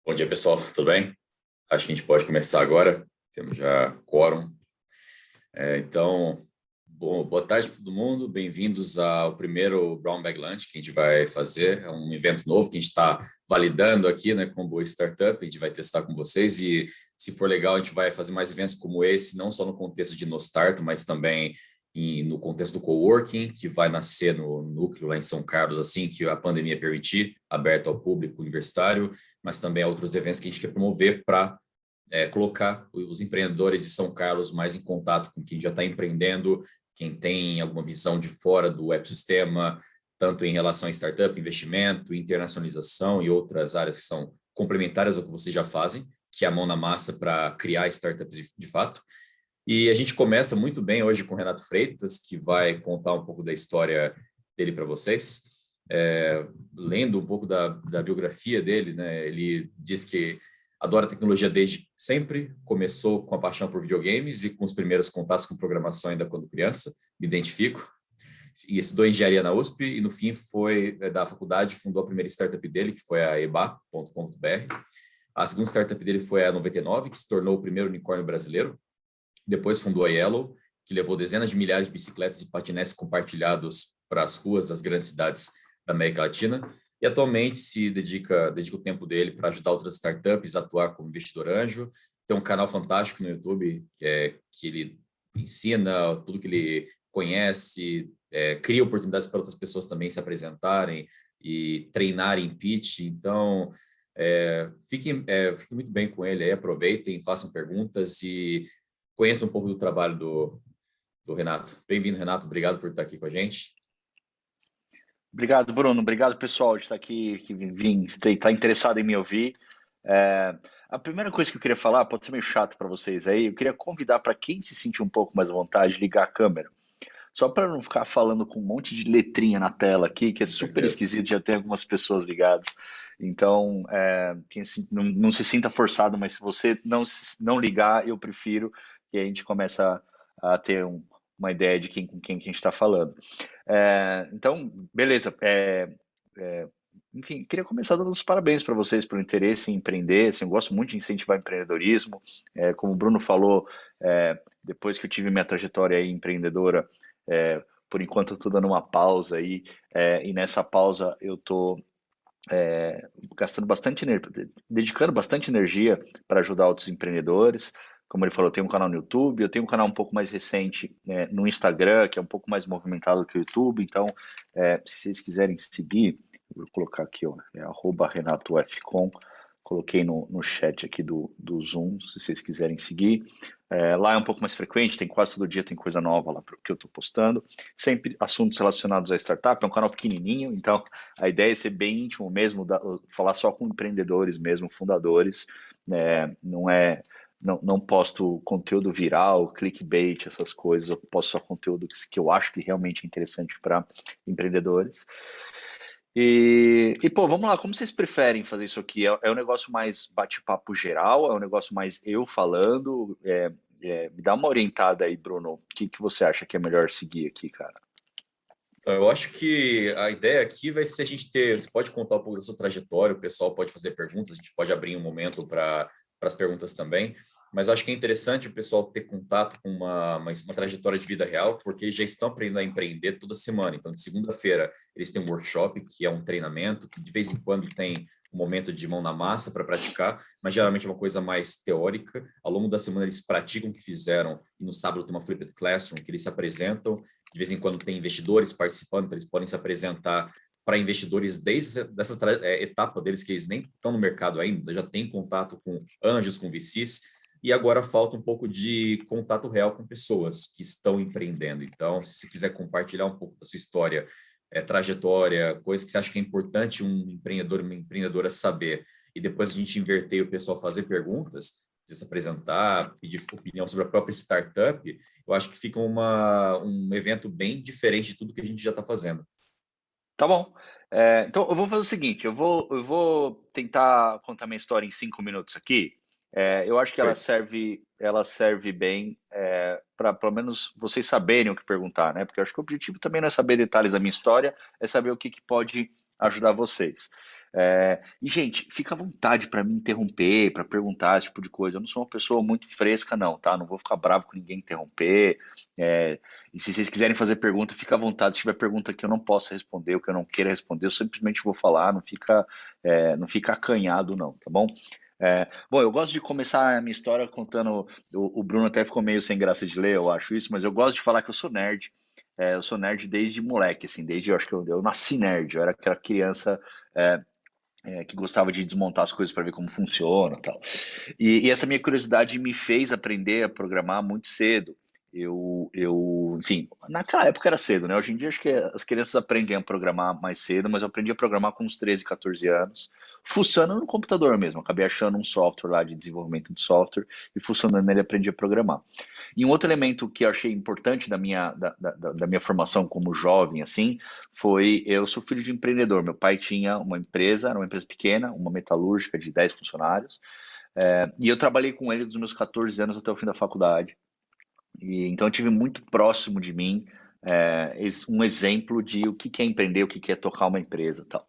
Bom dia, pessoal. Tudo bem? Acho que a gente pode começar agora. Temos já quórum. Boa tarde para todo mundo. Bem-vindos ao primeiro Brown Bag Lunch que a gente vai fazer. É um evento novo que a gente está validando aqui, né, com Boa Startup. A gente vai testar com vocês e, se for legal, a gente vai fazer mais eventos como esse, não só no contexto de Nostart, mas também no contexto do coworking, que vai nascer no núcleo lá em São Carlos, assim que a pandemia permitir, aberto ao público universitário, mas também a outros eventos que a gente quer promover para colocar os empreendedores de São Carlos mais em contato com quem já está empreendendo, quem tem alguma visão de fora do ecossistema, tanto em relação a startup, investimento, internacionalização e outras áreas que são complementares ao que vocês já fazem, que é a mão na massa para criar startups de fato. E a gente começa muito bem hoje com o Renato Freitas, que vai contar um pouco da história dele para vocês. Lendo um pouco da biografia dele, né, ele diz que adora tecnologia desde sempre, começou com a paixão por videogames e com os primeiros contatos com programação ainda quando criança, me identifico. E estudou engenharia na USP e, no fim, foi da faculdade, fundou a primeira startup dele, que foi a eba.com.br. A segunda startup dele foi a 99, que se tornou o primeiro unicórnio brasileiro. Depois fundou a Yellow, que levou dezenas de milhares de bicicletas e patinetes compartilhados para as ruas das grandes cidades da América Latina. E atualmente se dedica o tempo dele para ajudar outras startups a atuar como investidor anjo. Tem um canal fantástico no YouTube que ele ensina tudo que ele conhece, cria oportunidades para outras pessoas também se apresentarem e treinarem pitch. Então, fiquem muito bem com ele aí, aproveitem, façam perguntas e conheçam um pouco do trabalho do Renato. Bem-vindo, Renato. Obrigado por estar aqui com a gente. Obrigado, Bruno. Obrigado, pessoal, de estar aqui, que está interessado em me ouvir. A primeira coisa que eu queria falar, pode ser meio chato para vocês aí, eu queria convidar para quem se sentir um pouco mais à vontade, ligar a câmera. Só para não ficar falando com um monte de letrinha na tela aqui, que é super esquisito, já tem algumas pessoas ligadas. Então, quem não se sinta forçado, mas se você não ligar, eu prefiro que a gente comece a ter uma ideia de com quem que a gente está falando. Então, beleza. Enfim, queria começar dando os parabéns para vocês pelo interesse em empreender. Assim, eu gosto muito de incentivar empreendedorismo. Como o Bruno falou, depois que eu tive minha trajetória aí empreendedora, por enquanto eu estou dando uma pausa aí, e nessa pausa eu estou gastando bastante dedicando bastante energia para ajudar outros empreendedores. Como ele falou, eu tenho um canal no YouTube, eu tenho um canal um pouco mais recente no Instagram, que é um pouco mais movimentado que o YouTube. Então, se vocês quiserem seguir, vou colocar aqui, ó, @RenatoFcom. Coloquei no chat aqui do Zoom, se vocês quiserem seguir. Lá é um pouco mais frequente, tem quase todo dia tem coisa nova lá que eu estou postando. Sempre assuntos relacionados à startup, é um canal pequenininho, então a ideia é ser bem íntimo mesmo, falar só com empreendedores mesmo, fundadores. Não posto conteúdo viral, clickbait, essas coisas, eu posto só conteúdo que eu acho que realmente é interessante para empreendedores. Pô, vamos lá, como vocês preferem fazer isso aqui? É um negócio mais bate-papo geral? É um negócio mais eu falando? Me dá uma orientada aí, Bruno. O que você acha que é melhor seguir aqui, cara? Eu acho que a ideia aqui vai ser você pode contar um pouco da sua trajetória, o pessoal pode fazer perguntas, a gente pode abrir um momento para as perguntas também, mas eu acho que é interessante o pessoal ter contato com uma trajetória de vida real, porque eles já estão aprendendo a empreender toda semana. Então, de segunda-feira, eles têm um workshop, que é um treinamento, que de vez em quando tem um momento de mão na massa para praticar, mas geralmente é uma coisa mais teórica. Ao longo da semana, eles praticam o que fizeram, e no sábado tem uma Flipped Classroom, que eles se apresentam. De vez em quando tem investidores participando, então eles podem se apresentar para investidores desde essa etapa deles, que eles nem estão no mercado ainda, já têm contato com anjos, com VCs, e agora falta um pouco de contato real com pessoas que estão empreendendo. Então, se você quiser compartilhar um pouco da sua história, trajetória, coisas que você acha que é importante um empreendedor, uma empreendedora saber, e depois a gente inverter e o pessoal fazer perguntas, se apresentar, pedir opinião sobre a própria startup, eu acho que fica um evento bem diferente de tudo que a gente já está fazendo. Tá bom. Então, eu vou fazer o seguinte, eu vou tentar contar minha história em 5 minutos aqui. Eu acho que ela serve bem para pelo menos vocês saberem o que perguntar, né? Porque eu acho que o objetivo também não é saber detalhes da minha história, é saber o que pode ajudar vocês. E, gente, fica à vontade para me interromper, para perguntar esse tipo de coisa. Eu não sou uma pessoa muito fresca, não, tá? Não vou ficar bravo com ninguém interromper. E se vocês quiserem fazer pergunta, fica à vontade. Se tiver pergunta que eu não possa responder, ou que eu não queira responder, eu simplesmente vou falar, não fica acanhado, não, tá bom? Bom, eu gosto de começar a minha história contando. O Bruno até ficou meio sem graça de ler, eu acho isso, mas eu gosto de falar que eu sou nerd. Eu sou nerd desde moleque, assim, desde eu acho que eu nasci nerd, eu era aquela criança que gostava de desmontar as coisas para ver como funciona e tal. E essa minha curiosidade me fez aprender a programar muito cedo. Enfim, naquela época era cedo, né? Hoje em dia acho que as crianças aprendem a programar mais cedo, mas eu aprendi a programar com uns 13, 14 anos, fuçando no computador mesmo. Acabei achando um software lá de desenvolvimento de software e funcionando nele aprendi a programar. E um outro elemento que eu achei importante da minha formação como jovem, assim, eu sou filho de empreendedor. Meu pai tinha uma empresa, era uma empresa pequena, uma metalúrgica de 10 funcionários, e eu trabalhei com ele dos meus 14 anos até o fim da faculdade. E então eu tive muito próximo de mim um exemplo de o que que é empreender, o que que é tocar uma empresa, e tal.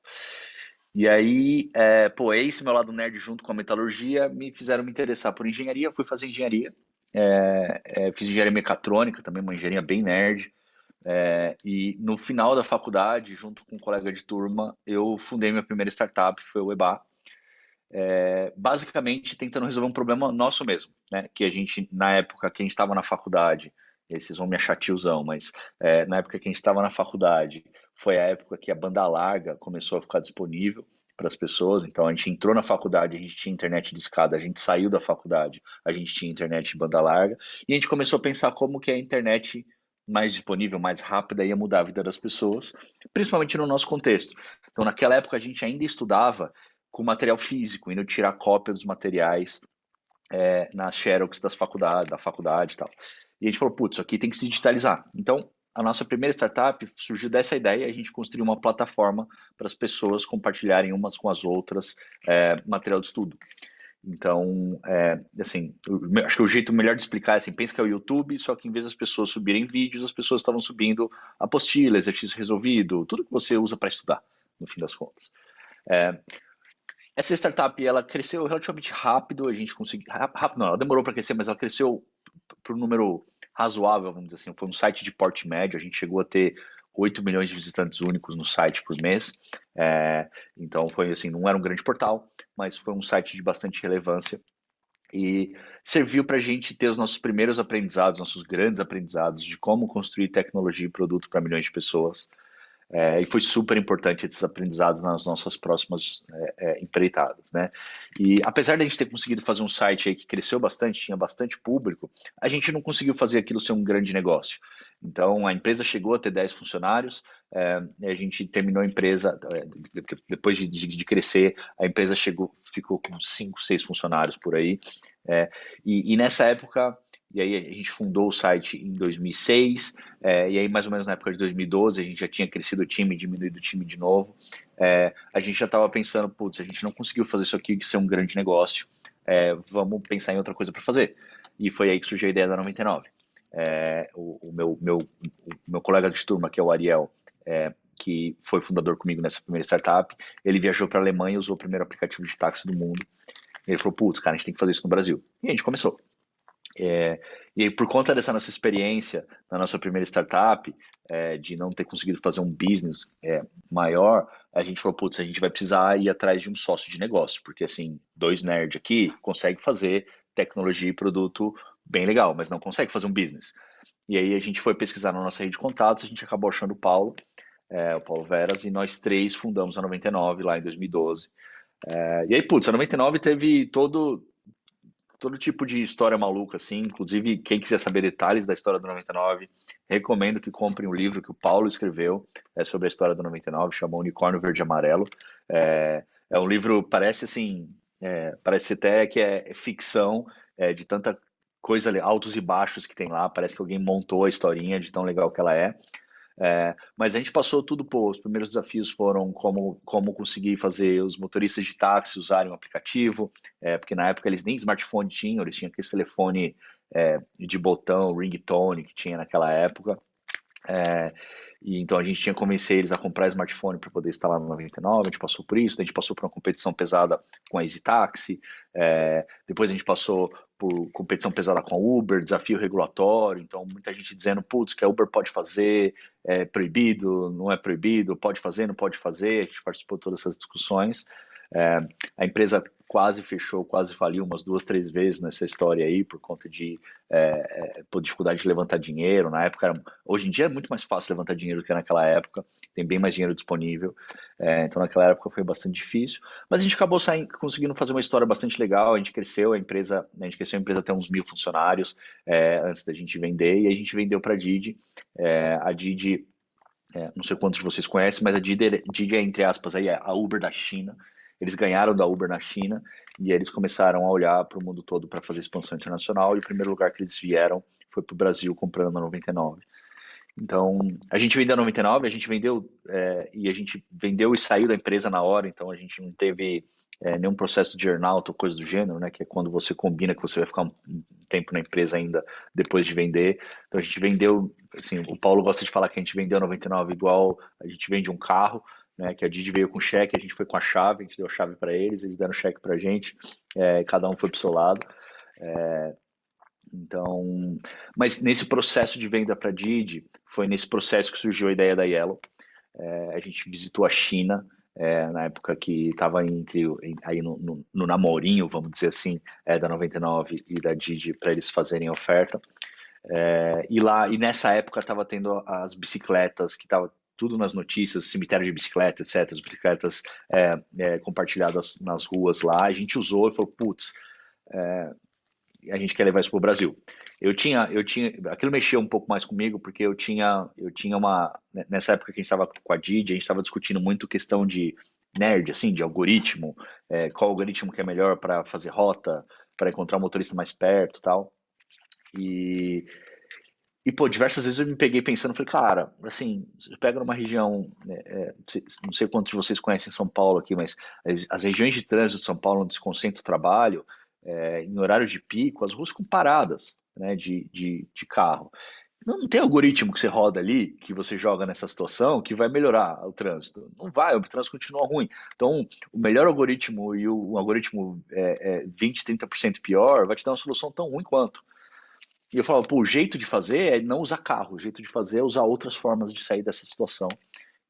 E aí, pô, esse meu lado nerd junto com a metalurgia me fizeram me interessar por engenharia. Eu fui fazer engenharia, fiz engenharia mecatrônica, também uma engenharia bem nerd. E no final da faculdade, junto com um colega de turma, eu fundei minha primeira startup, que foi o EBA, basicamente tentando resolver um problema nosso mesmo, né? Que a gente, na época que a gente estava na faculdade, e aí vocês vão me achar tiozão, mas na época que a gente estava na faculdade, foi a época que a banda larga começou a ficar disponível para as pessoas. Então a gente entrou na faculdade, a gente tinha internet de escada, a gente saiu da faculdade, a gente tinha internet de banda larga, e a gente começou a pensar como que a internet mais disponível, mais rápida ia mudar a vida das pessoas, principalmente no nosso contexto. Então naquela época a gente ainda estudava com material físico, indo tirar cópia dos materiais nas Xerox da faculdade e tal. E a gente falou, putz, isso aqui tem que se digitalizar. Então, a nossa primeira startup surgiu dessa ideia, a gente construiu uma plataforma para as pessoas compartilharem umas com as outras material de estudo. Então, assim, acho que o jeito melhor de explicar é assim, pensa que é o YouTube, só que em vez das pessoas subirem vídeos, as pessoas estavam subindo apostila, exercício resolvido, tudo que você usa para estudar, no fim das contas. Essa startup, ela cresceu relativamente rápido, a gente conseguiu, rápido não, ela demorou para crescer, mas ela cresceu para um número razoável, vamos dizer assim, foi um site de porte médio, a gente chegou a ter 8 milhões de visitantes únicos no site por mês, então foi assim, não era um grande portal, mas foi um site de bastante relevância e serviu para a gente ter os nossos primeiros aprendizados, nossos grandes aprendizados de como construir tecnologia e produto para milhões de pessoas. E foi super importante esses aprendizados nas nossas próximas empreitadas, né? E apesar de a gente ter conseguido fazer um site aí que cresceu bastante, tinha bastante público, a gente não conseguiu fazer aquilo ser um grande negócio. Então a empresa chegou a ter 10 funcionários, e a gente terminou a empresa, depois de crescer, a empresa ficou com 5, 6 funcionários por aí. E nessa época, e aí a gente fundou o site em 2006, e aí mais ou menos na época de 2012 a gente já tinha crescido o time, diminuído o time de novo. A gente já estava pensando, putz, a gente não conseguiu fazer isso aqui ser um grande negócio, vamos pensar em outra coisa para fazer. E foi aí que surgiu a ideia da 99. O meu colega de turma, que é o Ariel, que foi fundador comigo nessa primeira startup, ele viajou para a Alemanha e usou o primeiro aplicativo de táxi do mundo. Ele falou, putz, cara, a gente tem que fazer isso no Brasil. E a gente começou. E aí, por conta dessa nossa experiência na nossa primeira startup, de não ter conseguido fazer um business maior, a gente falou, putz, a gente vai precisar ir atrás de um sócio de negócio, porque assim, dois nerds aqui conseguem fazer tecnologia e produto bem legal, mas não consegue fazer um business. E aí a gente foi pesquisar na nossa rede de contatos, a gente acabou achando o Paulo Veras, e nós três fundamos a 99 lá em 2012. E aí, putz, a 99 teve todo tipo de história maluca, assim. Inclusive, quem quiser saber detalhes da história do 99, recomendo que comprem um livro que o Paulo escreveu sobre a história do 99, chama Unicórnio Verde e Amarelo. É um livro, parece assim, parece até que é ficção, de tanta coisa, altos e baixos que tem lá. Parece que alguém montou a historinha de tão legal que ela é. Mas a gente passou tudo, pô, os primeiros desafios foram como conseguir fazer os motoristas de táxi usarem o aplicativo, porque na época eles nem smartphone tinham, eles tinham aquele telefone de botão, ringtone que tinha naquela época. E então a gente tinha que convencer eles a comprar smartphone para poder instalar no 99, a gente passou por isso, a gente passou por uma competição pesada com a Easy Taxi, depois a gente passou por competição pesada com a Uber, desafio regulatório, então muita gente dizendo, putz, que a Uber pode fazer, é proibido, não é proibido, pode fazer, não pode fazer, a gente participou de todas essas discussões. É, a empresa quase fechou, quase faliu umas 2, 3 vezes nessa história aí, por conta de por dificuldade de levantar dinheiro. Na época, hoje em dia é muito mais fácil levantar dinheiro do que naquela época, tem bem mais dinheiro disponível. Então, naquela época foi bastante difícil, mas a gente acabou conseguindo fazer uma história bastante legal. A gente cresceu a empresa até uns 1.000 funcionários antes da gente vender, e a gente vendeu para a Didi. A Didi, não sei quantos de vocês conhecem, mas a Didi é, entre aspas, aí, a Uber da China. Eles ganharam da Uber na China e eles começaram a olhar para o mundo todo para fazer expansão internacional. E o primeiro lugar que eles vieram foi para o Brasil comprando a 99. Então, a gente vendeu a 99, a gente vendeu e a gente vendeu e saiu da empresa na hora. Então, a gente não teve nenhum processo de earnout ou coisa do gênero, né? Que é quando você combina que você vai ficar um tempo na empresa ainda depois de vender. Então, a gente vendeu, assim, o Paulo gosta de falar que a gente vendeu a 99 igual a gente vende um carro, né? Que a Didi veio com cheque, a gente foi com a chave, a gente deu a chave para eles deram cheque para a gente, cada um foi para o seu lado. Então, mas nesse processo de venda para a Didi, foi nesse processo que surgiu a ideia da Yellow. A gente visitou a China, na época que estava aí no namorinho, vamos dizer assim, da 99 e da Didi para eles fazerem a oferta. E nessa época estava tendo as bicicletas, que estava tudo nas notícias, cemitério de bicicleta, etc. As bicicletas compartilhadas nas ruas lá. A gente usou e falou, putz, a gente quer levar isso para o Brasil. Aquilo mexia um pouco mais comigo, porque eu tinha nessa época que a gente estava com a Didi, a gente estava discutindo muito questão de nerd, assim, de algoritmo, qual algoritmo que é melhor para fazer rota, para encontrar um motorista mais perto e tal. Pô, diversas vezes eu me peguei pensando, falei, cara, assim, você pega numa região, não sei quantos de vocês conhecem São Paulo aqui, mas as regiões de trânsito de São Paulo, onde se concentra o trabalho, em horário de pico, as ruas ficam paradas, né, de carro. Não tem algoritmo que você roda ali, que você joga nessa situação, que vai melhorar o trânsito. Não vai, o trânsito continua ruim. Então, o melhor algoritmo e o algoritmo 20, 30% pior vai te dar uma solução tão ruim quanto. E eu falava, pô, o jeito de fazer é não usar carro, o jeito de fazer é usar outras formas de sair dessa situação.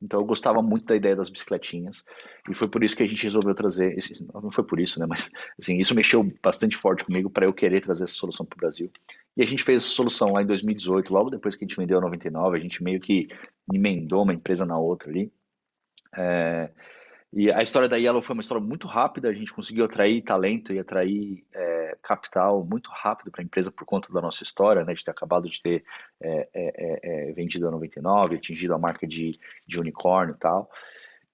Então eu gostava muito da ideia das bicicletinhas e foi por isso que a gente resolveu trazer não foi por isso, né, mas assim, isso mexeu bastante forte comigo para eu querer trazer essa solução para o Brasil. E a gente fez essa solução lá em 2018, logo depois que a gente vendeu a 99, a gente meio que emendou uma empresa na outra ali. E a história da Yellow foi uma história muito rápida, a gente conseguiu atrair talento e atrair capital muito rápido para a empresa por conta da nossa história, né, de ter acabado de ter vendido a 99, atingido a marca de unicórnio e tal.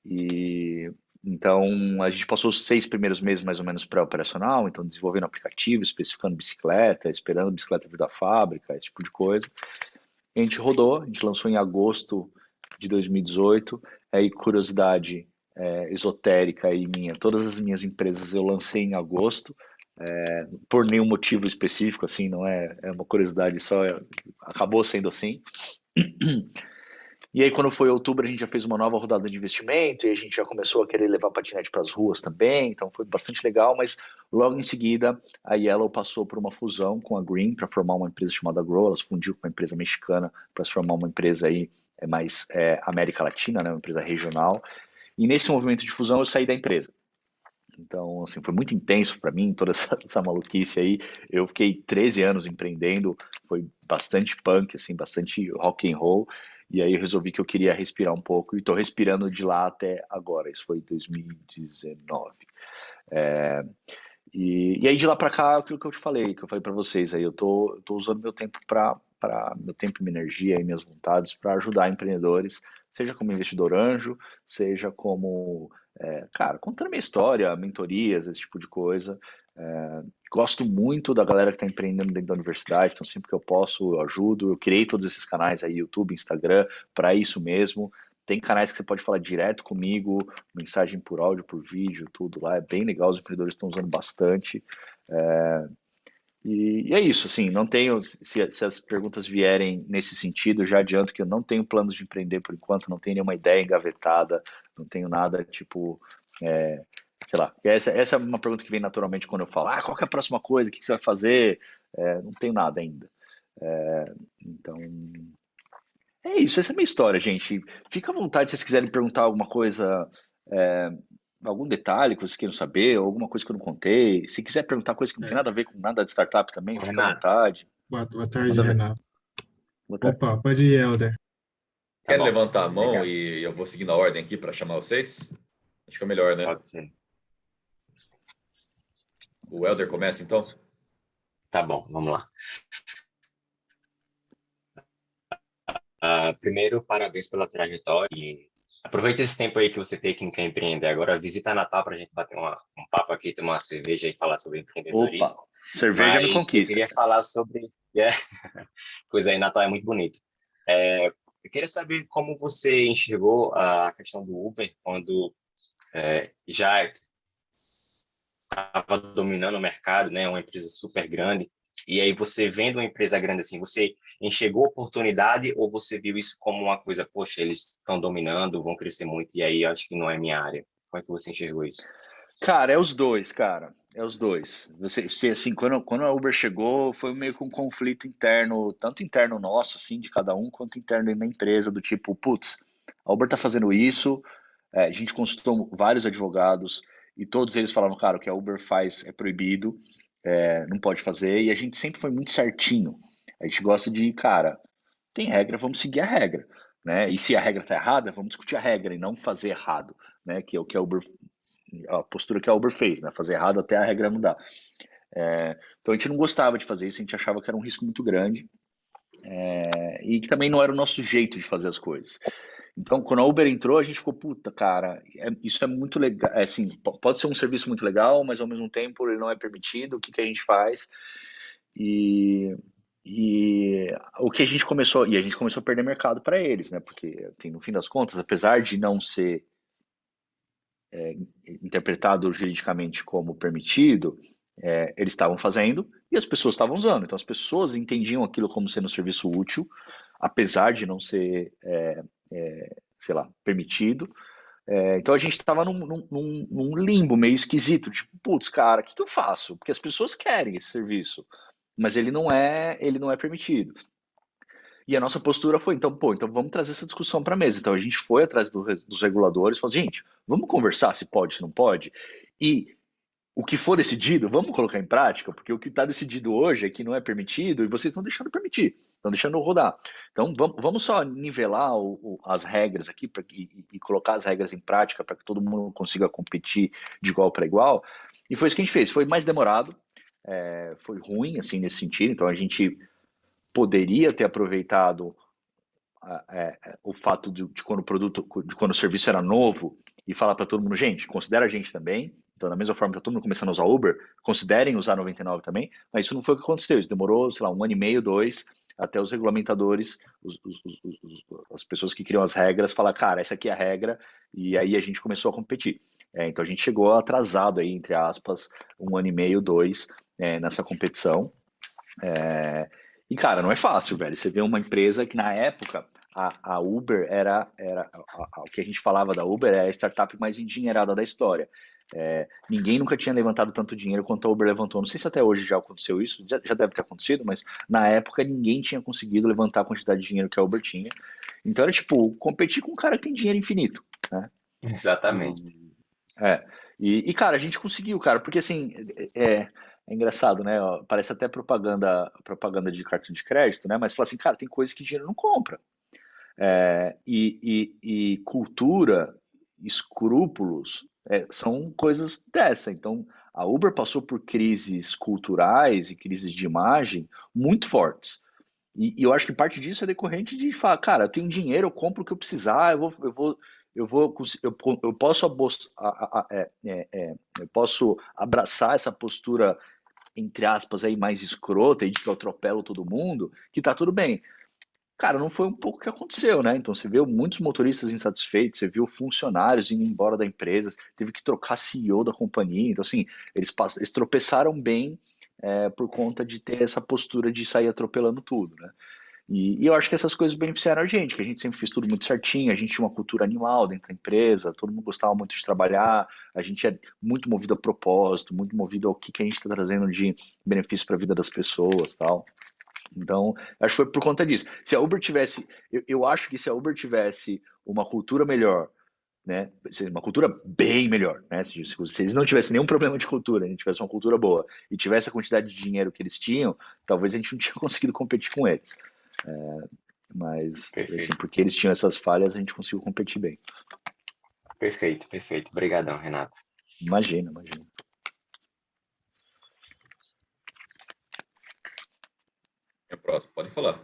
E então a gente passou os 6 primeiros meses mais ou menos pré-operacional, então desenvolvendo aplicativo, especificando bicicleta, esperando a bicicleta vir da fábrica, esse tipo de coisa. E a gente rodou, a gente lançou em agosto de 2018. Aí, curiosidade esotérica aí minha, todas as minhas empresas eu lancei em agosto, por nenhum motivo específico, assim, não é uma curiosidade só, acabou sendo assim. E aí, quando foi outubro, a gente já fez uma nova rodada de investimento e a gente já começou a querer levar patinete para as ruas também, então foi bastante legal, mas logo em seguida a Yellow passou por uma fusão com a Green para formar uma empresa chamada Grow, ela se fundiu com uma empresa mexicana para se formar uma empresa aí mais América Latina, né, uma empresa regional, e nesse movimento de fusão eu saí da empresa. Então, assim, foi muito intenso para mim toda essa maluquice aí. Eu fiquei 13 anos empreendendo, foi bastante punk, assim, bastante rock and roll. E aí eu resolvi que eu queria respirar um pouco e estou respirando de lá até agora. Isso foi em 2019. E aí de lá para cá, aquilo que eu te falei, que eu falei para vocês, aí eu tô usando meu tempo para meu tempo, minha energia e minhas vontades para ajudar empreendedores, seja como investidor anjo, seja como, cara, contando minha história, mentorias, esse tipo de coisa. Gosto muito da galera que está empreendendo dentro da universidade, então sempre que eu posso eu ajudo. Eu criei todos esses canais aí, YouTube, Instagram, para isso mesmo. Tem canais que você pode falar direto comigo, mensagem por áudio, por vídeo, tudo lá. É bem legal, os empreendedores estão usando bastante. E é isso, assim, não tenho, se as perguntas vierem nesse sentido, já adianto que eu não tenho planos de empreender por enquanto, não tenho nenhuma ideia engavetada, não tenho nada, tipo, é, sei lá, essa é uma pergunta que vem naturalmente quando eu falo, qual que é a próxima coisa, o que que você vai fazer? Não tenho nada ainda. Então, é isso, essa é a minha história, gente. Fica à vontade se vocês quiserem perguntar alguma coisa, é, algum detalhe que vocês queiram saber, ou alguma coisa que eu não contei. Se quiser perguntar coisa que não tem É, nada a ver com nada de startup também, Ô, fica à Renato, vontade. boa tarde, Manda ver. Renato. Boa tarde. Opa, pode ir, Helder. tá Quer bom. levantar a mão Obrigado. e eu vou seguindo a ordem aqui para chamar vocês? Acho que é melhor, né? Pode ser. O Elder começa então? Tá bom, vamos lá. Primeiro, parabéns pela trajetória. E aproveita esse tempo aí que você tem que quer empreender agora. Visita Natal para a gente bater um papo aqui, tomar uma cerveja e falar sobre Opa, empreendedorismo. cerveja me Mas eu conquista, queria cara. falar sobre. É, coisa aí, Natal é muito bonito. Eu queria saber como você enxergou a questão do Uber quando já estava dominando o mercado, né? Uma empresa super grande. E aí você vendo uma empresa grande assim, você enxergou oportunidade ou você viu isso como uma coisa, poxa, eles estão dominando, vão crescer muito e aí eu acho que não é minha área. Como é que você enxergou isso? Cara, é os dois, cara. É os dois. Você assim, quando a Uber chegou, foi meio que um conflito interno, tanto interno nosso, assim, de cada um, quanto interno da empresa, do tipo, putz, a Uber tá fazendo isso, a gente consultou vários advogados e todos eles falaram, cara, o que a Uber faz é proibido, não pode fazer, e a gente sempre foi muito certinho. A gente gosta de, cara, tem regra, vamos seguir a regra, né? E se a regra tá errada, vamos discutir a regra e não fazer errado, né? Que é o que a postura que a Uber fez, né? Fazer errado até a regra mudar. Então a gente não gostava de fazer isso, a gente achava que era um risco muito grande e que também não era o nosso jeito de fazer as coisas. Então, quando a Uber entrou, a gente ficou, puta, cara, isso é muito legal. Assim, pode ser um serviço muito legal, mas ao mesmo tempo ele não é permitido. O que que a gente faz? E, e o que a gente começou a perder mercado para eles, né? Porque, enfim, no fim das contas, apesar de não ser interpretado juridicamente como permitido, eles estavam fazendo e as pessoas estavam usando. Então, as pessoas entendiam aquilo como sendo um serviço útil, apesar de não ser, sei lá, permitido. Então a gente estava num limbo meio esquisito, tipo, putz, cara, o que que eu faço? Porque as pessoas querem esse serviço, mas ele não é permitido. E a nossa postura foi, então, pô, então vamos trazer essa discussão para a mesa. Então a gente foi atrás dos reguladores, falou, gente, vamos conversar se pode, se não pode. E o que for decidido, vamos colocar em prática, porque o que está decidido hoje é que não é permitido e vocês estão deixando permitir, estão deixando rodar. Então vamos só nivelar as regras aqui e colocar as regras em prática para que todo mundo consiga competir de igual para igual. E foi isso que a gente fez. Foi mais demorado, foi ruim assim nesse sentido. Então a gente poderia ter aproveitado o fato de quando o produto, de quando o serviço era novo e falar para todo mundo, gente, considera a gente também. Então, da mesma forma que tá todo mundo começando a usar Uber, considerem usar 99 também, mas isso não foi o que aconteceu. Isso demorou, sei lá, um ano e meio, dois, até os regulamentadores, as pessoas que criam as regras, falar, cara, essa aqui é a regra, e aí a gente começou a competir. Então a gente chegou atrasado aí, entre aspas, um ano e meio, dois, nessa competição. E, cara, não é fácil, velho. Você vê uma empresa que na época a Uber o que a gente falava da Uber é a startup mais endinheirada da história. Ninguém nunca tinha levantado tanto dinheiro quanto a Uber levantou. Não sei se até hoje já aconteceu isso, já deve ter acontecido, mas na época ninguém tinha conseguido levantar a quantidade de dinheiro que a Uber tinha. Então era tipo, competir com um cara que tem dinheiro infinito, né? Exatamente. E, é, cara, a gente conseguiu, cara, porque assim, é engraçado, né? Ó, parece até propaganda de cartão de crédito, né? Mas fala assim, cara, tem coisa que dinheiro não compra. E cultura, escrúpulos, são coisas dessa. Então, a Uber passou por crises culturais e crises de imagem muito fortes. E eu acho que parte disso é decorrente de falar, cara, eu tenho dinheiro, eu compro o que eu precisar, eu posso eu posso abraçar essa postura entre aspas aí mais escrota e de que eu atropelo todo mundo, que tá tudo bem. Cara, não foi um pouco o que aconteceu, né? Então você viu muitos motoristas insatisfeitos, você viu funcionários indo embora da empresa, teve que trocar CEO da companhia. Então, assim, eles tropeçaram bem por conta de ter essa postura de sair atropelando tudo, né? E eu acho que essas coisas beneficiaram a gente, que a gente sempre fez tudo muito certinho, a gente tinha uma cultura animal dentro da empresa, todo mundo gostava muito de trabalhar, a gente é muito movido a propósito, muito movido ao que a gente está trazendo de benefício para a vida das pessoas, tal. Então, acho que foi por conta disso. Se a Uber tivesse, eu acho que se a Uber tivesse uma cultura melhor, né, uma cultura bem melhor, né, se eles não tivessem nenhum problema de cultura, a gente tivesse uma cultura boa e tivesse a quantidade de dinheiro que eles tinham, talvez a gente não tinha conseguido competir com eles. Mas, assim, Perfeito, porque eles tinham essas falhas, a gente conseguiu competir bem. perfeito, perfeito. Obrigadão, Renato. Imagina, imagina. É o próximo, pode falar.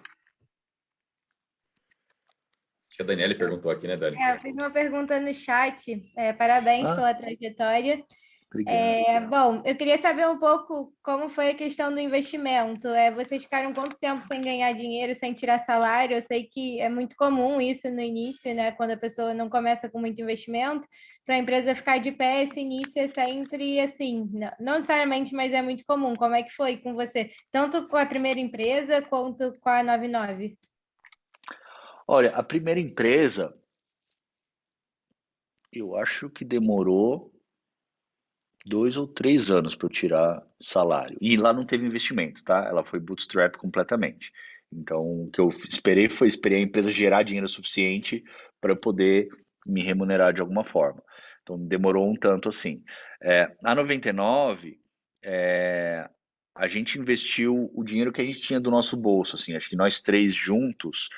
Acho que a Daniele perguntou aqui, né, Dani? Eu fiz uma pergunta no chat. Parabéns Ah, pela trajetória. obrigado. Bom, eu queria saber um pouco como foi a questão do investimento. Vocês ficaram quanto tempo sem ganhar dinheiro, sem tirar salário? Eu sei que é muito comum isso no início, né? Quando a pessoa não começa com muito investimento, para a empresa ficar de pé, esse início é sempre assim, não necessariamente, mas é muito comum. Como é que foi com você? Tanto com a primeira empresa quanto com a 99? Olha, a primeira empresa, eu acho que demorou 2 ou 3 anos para eu tirar salário. E lá não teve investimento, tá? Ela foi bootstrap completamente. Então, o que eu esperei a empresa gerar dinheiro suficiente para eu poder me remunerar de alguma forma. Então, demorou um tanto assim. A 99, é, a gente investiu o dinheiro que a gente tinha do nosso bolso, assim, acho que nós três juntos,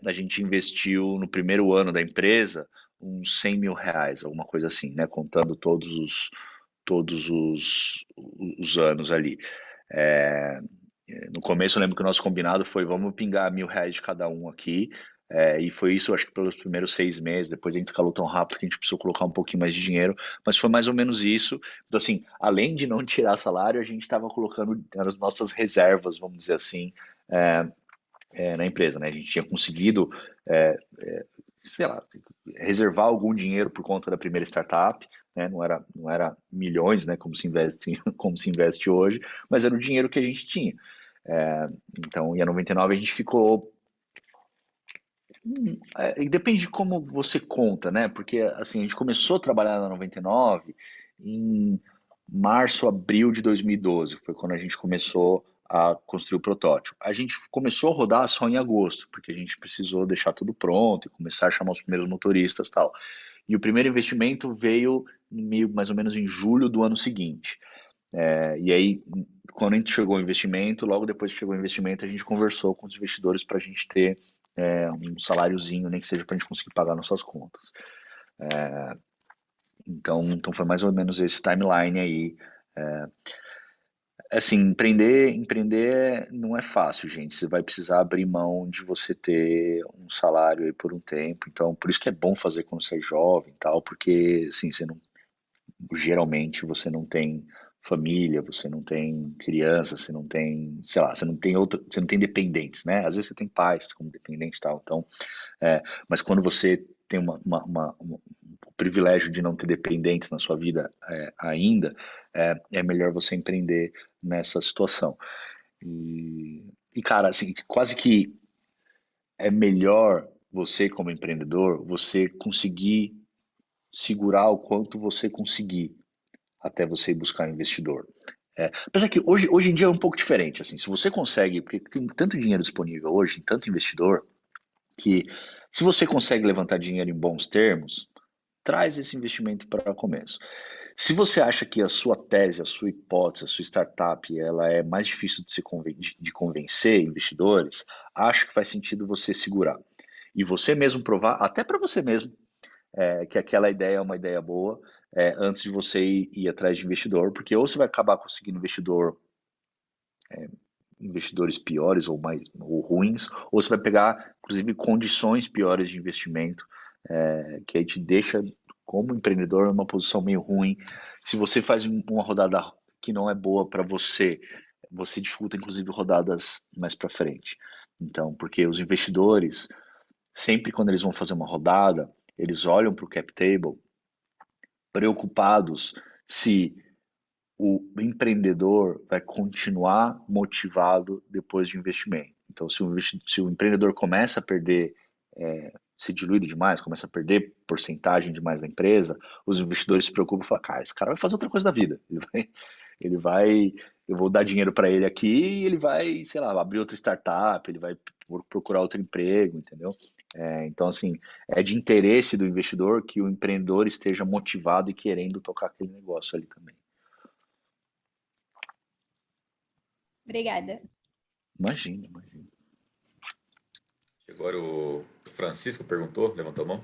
a gente investiu no primeiro ano da empresa uns R$ 100.000, alguma coisa assim, né? Contando todos os anos ali. É, no começo eu lembro que o nosso combinado foi vamos pingar R$ 1.000 de cada um aqui. E foi isso, acho que pelos primeiros 6 meses. Depois a gente escalou tão rápido que a gente precisou colocar um pouquinho mais de dinheiro, mas foi mais ou menos isso. Então, assim, além de não tirar salário, a gente estava colocando as nossas reservas, vamos dizer assim, na empresa, né? A gente tinha conseguido, sei lá, reservar algum dinheiro por conta da primeira startup, né? Não era milhões, né? Como se investe, como se investe hoje, mas era o dinheiro que a gente tinha. Então, e a 99 a gente ficou. E depende de como você conta, né? Porque assim, a gente começou a trabalhar na 99 em março, abril de 2012, foi quando a gente começou a construir o protótipo. A gente começou a rodar só em agosto, porque a gente precisou deixar tudo pronto e começar a chamar os primeiros motoristas e tal. E o primeiro investimento veio mais ou menos em julho do ano seguinte. E aí, quando a gente chegou ao investimento, logo depois que chegou o investimento, a gente conversou com os investidores para a gente ter um saláriozinho, nem que seja para a gente conseguir pagar nossas contas. Então foi mais ou menos esse timeline aí. Assim, empreender não é fácil, gente. Você vai precisar abrir mão de você ter um salário aí por um tempo. Então, por isso que é bom fazer quando você é jovem e tal, porque assim, você não, geralmente você não tem família, você não tem criança, você não tem, sei lá, você não tem dependentes, né? Às vezes você tem pais como dependente e tal. Então, mas quando você tem o privilégio de não ter dependentes na sua vida ainda, é melhor você empreender nessa situação. Cara, assim, quase que é melhor você, como empreendedor, você conseguir segurar o quanto você conseguir até você ir buscar investidor. Apesar que hoje em dia é um pouco diferente, assim, se você consegue, porque tem tanto dinheiro disponível hoje, tanto investidor, que se você consegue levantar dinheiro em bons termos, traz esse investimento para o começo. Se você acha que a sua tese, a sua hipótese, a sua startup, ela é mais difícil de convencer investidores, acho que faz sentido você segurar. E você mesmo provar, até para você mesmo, que aquela ideia é uma ideia boa, antes de você ir atrás de investidor, porque ou você vai acabar conseguindo investidores piores ou ruins, ou você vai pegar, inclusive, condições piores de investimento, que aí te deixa, como empreendedor, numa posição meio ruim. Se você faz uma rodada que não é boa para você, você dificulta, inclusive, rodadas mais para frente. Então, porque os investidores, sempre quando eles vão fazer uma rodada, eles olham para o cap table preocupados se o empreendedor vai continuar motivado depois de investimento. Então, se o empreendedor começa a perder, se diluir demais, começa a perder porcentagem demais da empresa, os investidores se preocupam e falam, cara, esse cara vai fazer outra coisa da vida. Ele vai, eu vou dar dinheiro para ele aqui e ele vai, sei lá, abrir outra startup, ele vai procurar outro emprego, entendeu? Então, assim, é de interesse do investidor que o empreendedor esteja motivado e querendo tocar aquele negócio ali também. Obrigada. Imagina. Agora o Francisco perguntou, levantou a mão.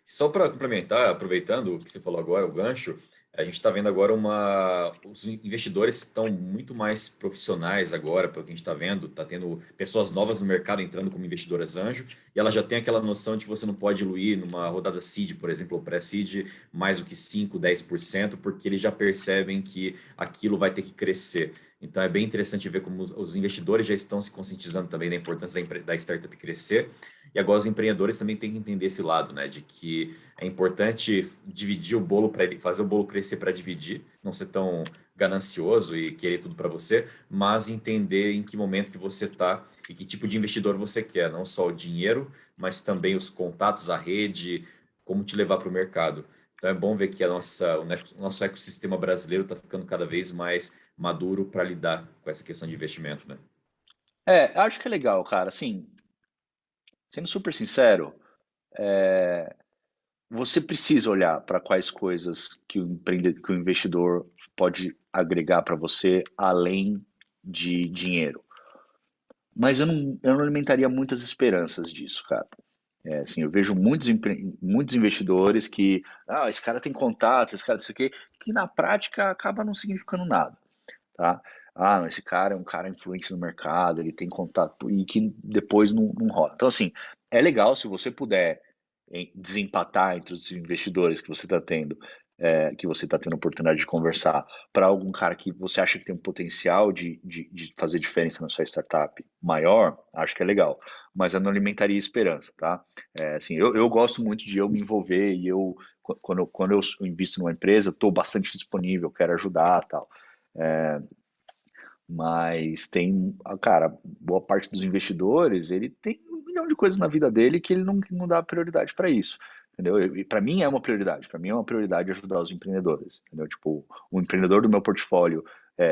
Só para complementar, aproveitando o que você falou agora, o gancho, a gente está vendo agora os investidores estão muito mais profissionais agora, pelo que a gente está vendo, está tendo pessoas novas no mercado entrando como investidoras anjo, e ela já tem aquela noção de que você não pode diluir numa rodada seed, por exemplo, ou pré-seed, mais do que 5, 10%, porque eles já percebem que aquilo vai ter que crescer. Então é bem interessante ver como os investidores já estão se conscientizando também da importância da startup crescer. E agora os empreendedores também têm que entender esse lado, né? De que é importante dividir o bolo para ele fazer o bolo crescer para dividir, não ser tão ganancioso e querer tudo para você, mas entender em que momento que você está e que tipo de investidor você quer, não só o dinheiro, mas também os contatos, a rede, como te levar para o mercado. Então é bom ver que o nosso ecossistema brasileiro está ficando cada vez mais maduro para lidar com essa questão de investimento, né? Acho que é legal, cara. Assim, sendo super sincero, você precisa olhar para quais coisas que que o investidor pode agregar para você além de dinheiro. Mas eu não alimentaria muitas esperanças disso, cara. Assim, eu vejo muitos investidores que, esse cara tem contatos, esse cara não sei o quê, que na prática acaba não significando nada, tá? Não, esse cara é um cara influente no mercado, ele tem contato e que depois não rola. Então, assim, é legal se você puder desempatar entre os investidores que você está tendo, que você está tendo a oportunidade de conversar, para algum cara que você acha que tem um potencial de fazer diferença na sua startup maior, acho que é legal. Mas eu não alimentaria esperança, tá? Assim, eu gosto muito de eu me envolver e quando eu invisto numa empresa, estou bastante disponível, quero ajudar, tal. Mas tem, cara, boa parte dos investidores, ele tem 1 milhão de coisas na vida dele que ele não dá prioridade para isso, entendeu? E para mim é uma prioridade, para mim é uma prioridade ajudar os empreendedores, entendeu? Tipo, o empreendedor do meu portfólio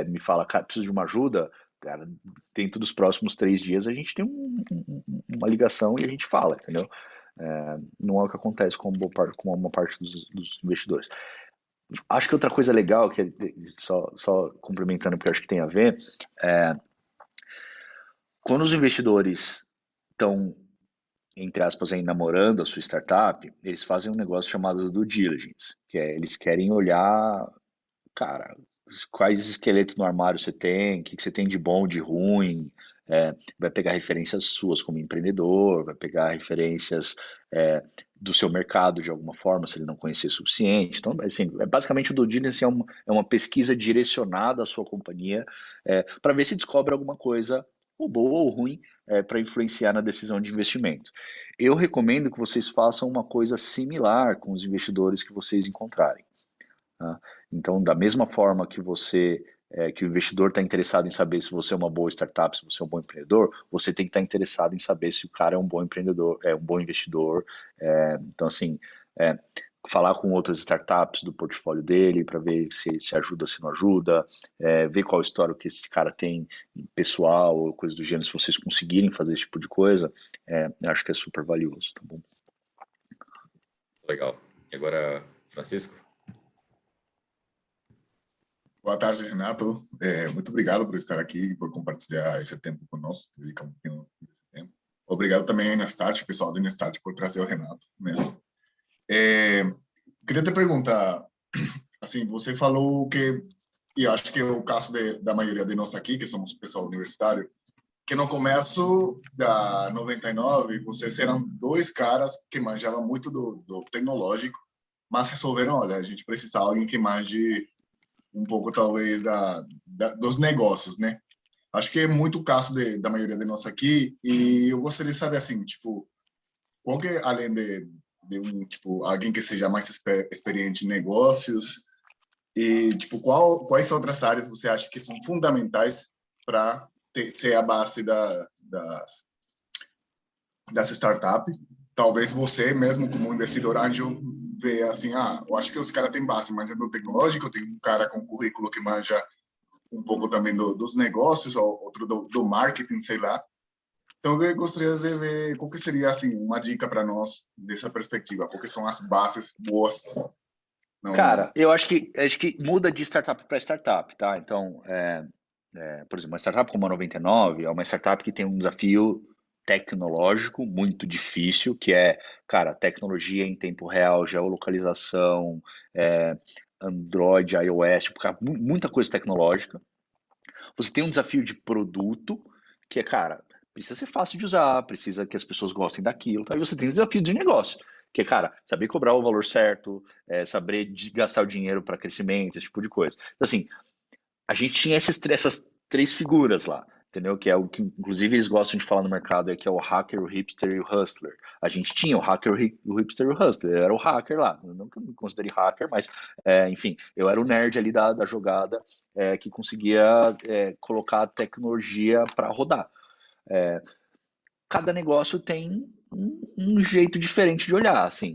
me fala, cara, preciso de uma ajuda, cara, dentro dos próximos 3 dias a gente tem uma ligação e a gente fala, entendeu? Não é o que acontece com uma parte dos investidores. Acho que outra coisa legal, que só complementando, porque eu acho que tem a ver, quando os investidores estão, entre aspas, aí, namorando a sua startup, eles fazem um negócio chamado due diligence, que é eles querem olhar, cara, quais esqueletos no armário você tem, o que você tem de bom, de ruim, vai pegar referências suas como empreendedor, vai pegar referências do seu mercado de alguma forma, se ele não conhecer o suficiente. Então, assim, basicamente o due diligence é uma pesquisa direcionada à sua companhia para ver se descobre alguma coisa ou boa ou ruim para influenciar na decisão de investimento. Eu recomendo que vocês façam uma coisa similar com os investidores que vocês encontrarem. Tá? Então, da mesma forma que que o investidor está interessado em saber se você é uma boa startup, se você é um bom empreendedor, você tem que estar interessado em saber se o cara é um bom empreendedor, é um bom investidor. Então, assim, falar com outras startups do portfólio dele para ver se ajuda, se não ajuda, ver qual história que esse cara tem pessoal ou coisa do gênero, se vocês conseguirem fazer esse tipo de coisa, acho que é super valioso, tá bom? Legal. E agora, Francisco? Boa tarde, Renato. Muito obrigado por estar aqui e por compartilhar esse tempo conosco, dedicar um pouquinho desse tempo. Obrigado também ao Inestart, pessoal do Inestart, por trazer o Renato mesmo. Queria te perguntar, assim, você falou que, e acho que é o caso da maioria de nós aqui, que somos pessoal universitário, que no começo da 99, vocês eram 2 caras que manjavam muito do tecnológico, mas resolveram, olha, a gente precisa de alguém que manje um pouco, talvez, dos negócios, né? Acho que é muito o caso da maioria de nós aqui, e eu gostaria de saber, assim, tipo, qual que, além de tipo, alguém que seja mais experiente em negócios, E, tipo, quais outras áreas você acha que são fundamentais para ser a base dessa startup? Talvez você mesmo, como investidor anjo, vê assim, eu acho que os caras têm base, manja do tecnológico, tem um cara com currículo que manja um pouco também dos negócios, ou outro do marketing, sei lá. Então, eu gostaria de ver qual que seria, assim, uma dica para nós dessa perspectiva, porque são as bases boas. Não... Cara, eu acho que muda de startup para startup, tá? Então, por exemplo, uma startup como a 99 é uma startup que tem um desafio tecnológico muito difícil, que é, cara, tecnologia em tempo real, geolocalização, Android, iOS, tipo, cara, muita coisa tecnológica. Você tem um desafio de produto, que é, cara, precisa ser fácil de usar, precisa que as pessoas gostem daquilo, tá? E você tem um desafio de negócio, que é, cara, saber cobrar o valor certo, saber gastar o dinheiro para crescimento, esse tipo de coisa. Então, assim, a gente tinha essas três figuras lá, entendeu? Que é o que, inclusive, eles gostam de falar no mercado, que é o hacker, o hipster e o hustler. A gente tinha o hacker, o hipster e o hustler. Eu era o hacker lá. Eu não me considerei hacker, mas, enfim, eu era o nerd ali da jogada que conseguia colocar a tecnologia para rodar. Cada negócio tem um jeito diferente de olhar, assim,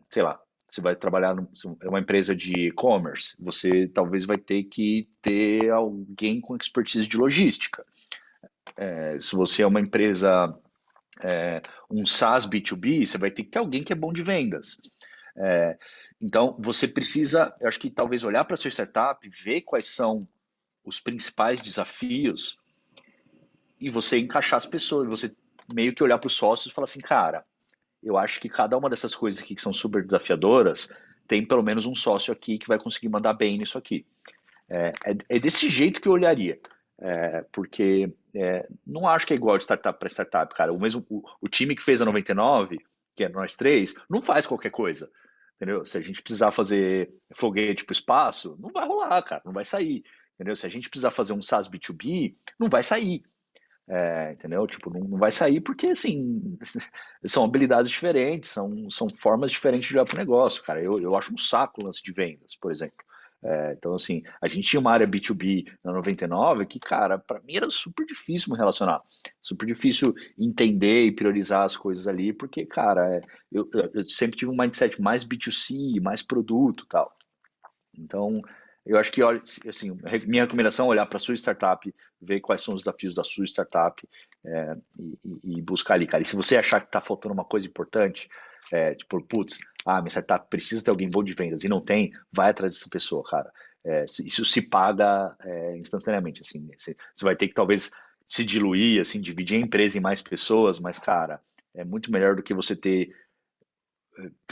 sei lá. Você vai trabalhar é uma empresa de e-commerce, você talvez vai ter que ter alguém com expertise de logística. Se você é uma empresa, um SaaS B2B, você vai ter que ter alguém que é bom de vendas. Então, você precisa, eu acho que talvez olhar para a sua startup, ver quais são os principais desafios e você encaixar as pessoas, você meio que olhar para os sócios e falar assim, cara, eu acho que cada uma dessas coisas aqui que são super desafiadoras, tem pelo menos um sócio aqui que vai conseguir mandar bem nisso aqui. É desse jeito que eu olharia. Porque não acho que é igual de startup para startup, cara. O time que fez a 99, que é nós três, não faz qualquer coisa. Entendeu? Se a gente precisar fazer foguete para o espaço, não vai rolar, cara. Não vai sair. Entendeu? Se a gente precisar fazer um SaaS B2B, não vai sair. Entendeu? Tipo, não vai sair porque, assim, são habilidades diferentes, são formas diferentes de olhar para o negócio, cara. Eu acho um saco o lance de vendas, por exemplo. Então, assim, a gente tinha uma área B2B na 99 que, cara, para mim era super difícil me relacionar, super difícil entender e priorizar as coisas ali, porque, cara, eu sempre tive um mindset mais B2C, mais produto e tal. Então, eu acho que, assim, minha recomendação é olhar para a sua startup, ver quais são os desafios da sua startup e buscar ali, cara. E se você achar que está faltando uma coisa importante, tipo, putz, minha startup precisa ter alguém bom de vendas e não tem, vai atrás dessa pessoa, cara. Isso se paga instantaneamente, assim. Você vai ter que talvez se diluir, assim, dividir a empresa em mais pessoas, mas, cara, é muito melhor do que você ter,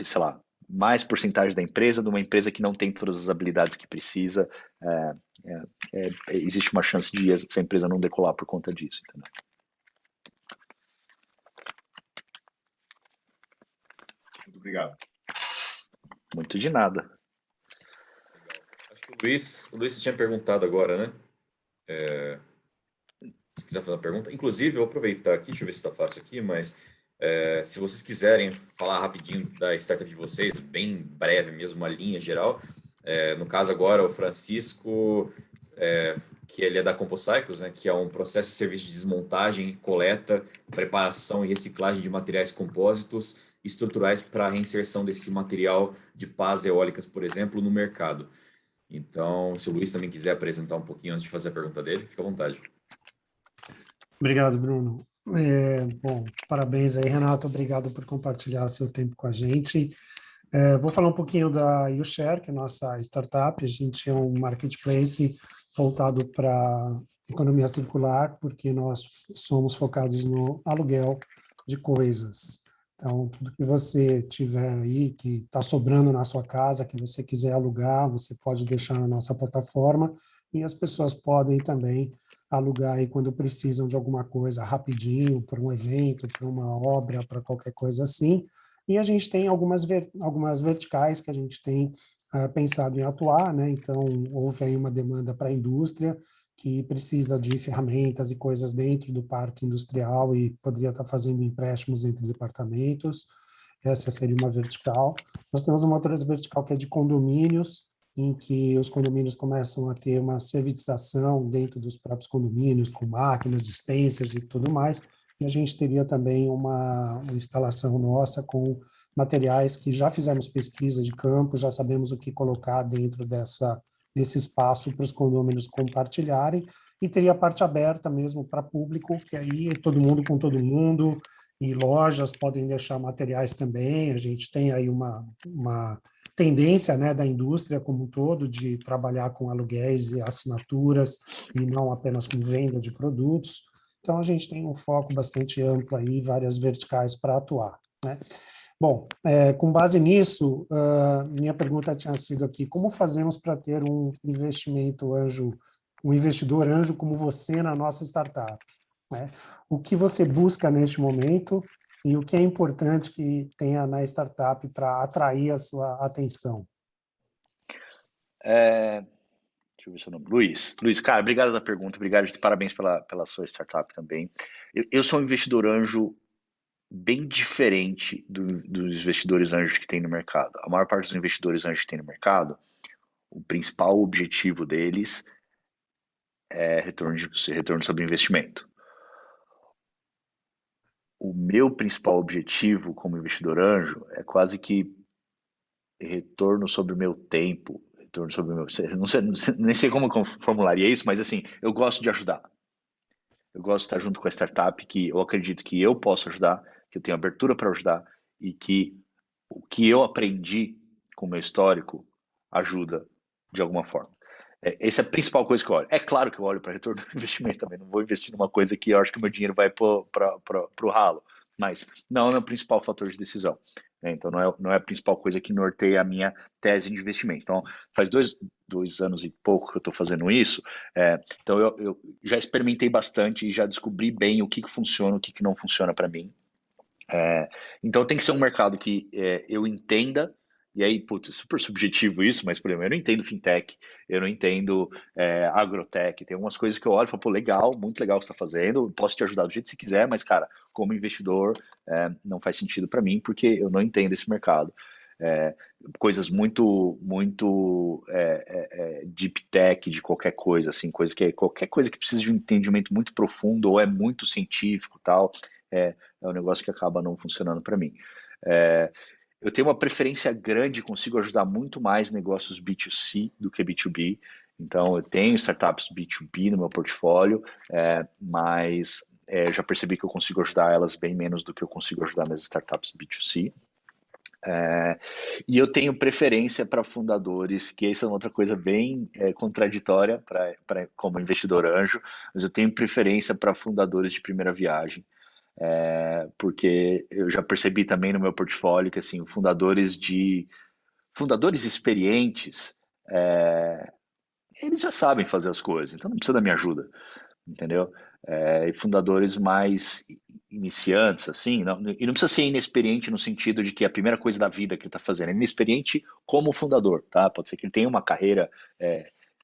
sei lá, mais porcentagem da empresa, de uma empresa que não tem todas as habilidades que precisa. Existe uma chance de essa empresa não decolar por conta disso. Entendeu? Muito obrigado. Muito de nada. Legal. Acho que o Luiz tinha perguntado agora, né? Se quiser fazer uma pergunta. Inclusive, eu vou aproveitar aqui, deixa eu ver se está fácil aqui, mas se vocês quiserem falar rapidinho da startup de vocês, bem breve mesmo, uma linha geral. No caso agora, o Francisco, que ele é da Compocycles, né, que é um processo de serviço de desmontagem, coleta, preparação e reciclagem de materiais compósitos estruturais para a reinserção desse material de pás eólicas, por exemplo, no mercado. Então, se o Luiz também quiser apresentar um pouquinho antes de fazer a pergunta dele, fica à vontade. Obrigado, Bruno. Bom, parabéns aí, Renato. Obrigado por compartilhar seu tempo com a gente. Vou falar um pouquinho da YouShare, que é a nossa startup. A gente é um marketplace voltado para economia circular, porque nós somos focados no aluguel de coisas. Então, tudo que você tiver aí, que está sobrando na sua casa, que você quiser alugar, você pode deixar na nossa plataforma e as pessoas podem também alugar aí quando precisam de alguma coisa rapidinho, para um evento, para uma obra, para qualquer coisa assim. E a gente tem algumas verticais que a gente tem pensado em atuar, né? Então, houve aí uma demanda para a indústria que precisa de ferramentas e coisas dentro do parque industrial e poderia estar fazendo empréstimos entre departamentos. Essa seria uma vertical. Nós temos uma outra vertical que é de condomínios, em que os condomínios começam a ter uma servitização dentro dos próprios condomínios, com máquinas, dispensers e tudo mais, e a gente teria também uma instalação nossa com materiais que já fizemos pesquisa de campo, já sabemos o que colocar dentro desse espaço para os condomínios compartilharem, e teria a parte aberta mesmo para público, que aí é todo mundo com todo mundo, e lojas podem deixar materiais também. A gente tem aí uma tendência, né, da indústria como um todo de trabalhar com aluguéis e assinaturas e não apenas com venda de produtos. Então, a gente tem um foco bastante amplo aí, várias verticais para atuar, né? Bom, com base nisso, minha pergunta tinha sido aqui, como fazemos para ter um investimento anjo, um investidor anjo como você na nossa startup, né? O que você busca neste momento e o que é importante que tenha na startup para atrair a sua atenção? Deixa eu ver seu nome. Luiz. Luiz, cara, obrigado pela pergunta, obrigado, parabéns pela sua startup também. Eu sou um investidor anjo bem diferente dos investidores anjos que tem no mercado. A maior parte dos investidores anjos que tem no mercado, o principal objetivo deles é retorno sobre investimento. O meu principal objetivo como investidor anjo é quase que retorno sobre o meu tempo, retorno sobre o meu... nem sei como formularia isso, mas assim, eu gosto de ajudar. Eu gosto de estar junto com a startup que eu acredito que eu posso ajudar, que eu tenho abertura para ajudar e que o que eu aprendi com o meu histórico ajuda de alguma forma. Essa é a principal coisa que eu olho. É claro que eu olho para retorno do investimento também, não vou investir numa coisa que eu acho que o meu dinheiro vai para o ralo, mas não é o meu principal fator de decisão. Então, não é a principal coisa que norteia a minha tese de investimento. Então, faz dois anos e pouco que eu estou fazendo isso, então eu já experimentei bastante e já descobri bem o que funciona, o que não funciona para mim. Então, tem que ser um mercado que eu entenda. E aí, putz, super subjetivo isso, mas, por exemplo, eu não entendo fintech, eu não entendo agrotech, tem algumas coisas que eu olho e falo, pô, legal, muito legal o que você está fazendo, posso te ajudar do jeito que você quiser, mas, cara, como investidor, não faz sentido para mim, porque eu não entendo esse mercado. Coisas muito deep tech de qualquer coisa, assim, qualquer coisa que precisa de um entendimento muito profundo ou é muito científico tal, é um negócio que acaba não funcionando para mim. Eu tenho uma preferência grande, consigo ajudar muito mais negócios B2C do que B2B. Então, eu tenho startups B2B no meu portfólio, mas eu já percebi que eu consigo ajudar elas bem menos do que eu consigo ajudar minhas startups B2C. E eu tenho preferência para fundadores, que essa é outra coisa bem contraditória como investidor anjo, mas eu tenho preferência para fundadores de primeira viagem. Porque eu já percebi também no meu portfólio que assim, fundadores experientes, eles já sabem fazer as coisas, então não precisa da minha ajuda, entendeu? E fundadores mais iniciantes, assim, e não precisa ser inexperiente no sentido de que é a primeira coisa da vida que ele está fazendo, é inexperiente como fundador, tá? Pode ser que ele tenha uma carreira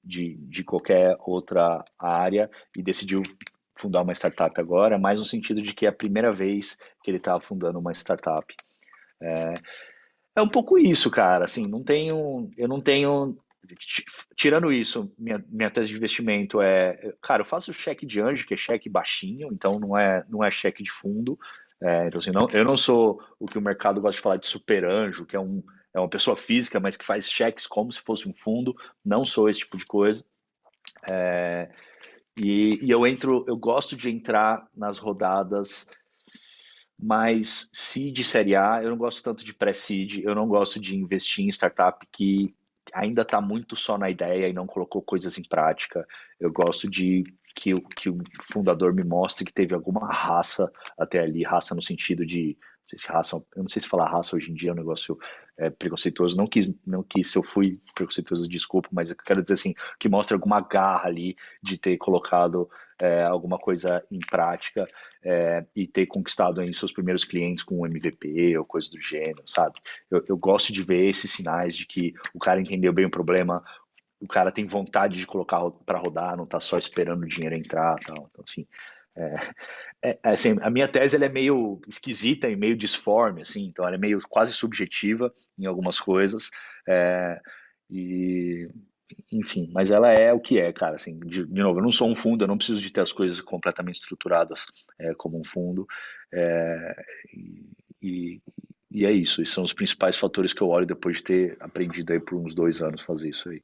de qualquer outra área e decidiu fundar uma startup agora, mais no sentido de que é a primeira vez que ele está fundando uma startup. É um pouco isso, cara, assim, eu não tenho, tirando isso, minha tese de investimento cara, eu faço cheque de anjo, que é cheque baixinho, então não é cheque de fundo, então assim, eu não sou o que o mercado gosta de falar de super anjo, que é uma pessoa física, mas que faz cheques como se fosse um fundo, não sou esse tipo de coisa. E eu gosto de entrar nas rodadas mais seed série A, eu não gosto tanto de pré-seed, eu não gosto de investir em startup que ainda está muito só na ideia e não colocou coisas em prática. Eu gosto de que o fundador me mostre que teve alguma raça até ali, raça no sentido de, não sei se raça, eu não sei se falar raça hoje em dia é um negócio preconceituoso, não quis, se eu fui preconceituoso, desculpa, mas eu quero dizer assim, que mostra alguma garra ali de ter colocado alguma coisa em prática e ter conquistado aí seus primeiros clientes com um MVP ou coisa do gênero, sabe? Eu gosto de ver esses sinais de que o cara entendeu bem o problema, o cara tem vontade de colocar para rodar, não está só esperando o dinheiro entrar, tal. Então, assim, assim, a minha tese ela é meio esquisita e meio disforme, assim, então ela é meio quase subjetiva em algumas coisas, E, enfim, mas ela é o que é, cara. Assim, de novo, eu não sou um fundo, eu não preciso de ter as coisas completamente estruturadas como um fundo. É, e, e é isso. Esses são os principais fatores que eu olho depois de ter aprendido aí por uns 2 anos fazer isso aí.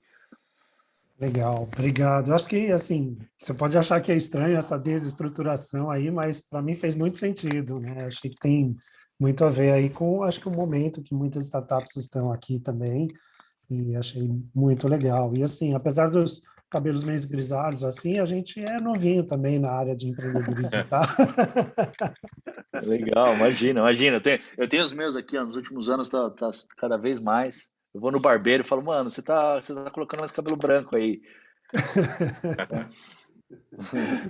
Legal, obrigado. Eu acho que, assim, você pode achar que é estranho essa desestruturação aí, mas para mim fez muito sentido, né? Achei que tem muito a ver aí com, acho que o momento que muitas startups estão aqui também, e achei muito legal. E, assim, apesar dos cabelos meio grisalhos, assim, a gente é novinho também na área de empreendedorismo, tá? Legal, imagina. Eu tenho os meus aqui, ó, nos últimos anos tá cada vez mais. Eu vou no barbeiro e falo, mano, você tá colocando mais cabelo branco aí.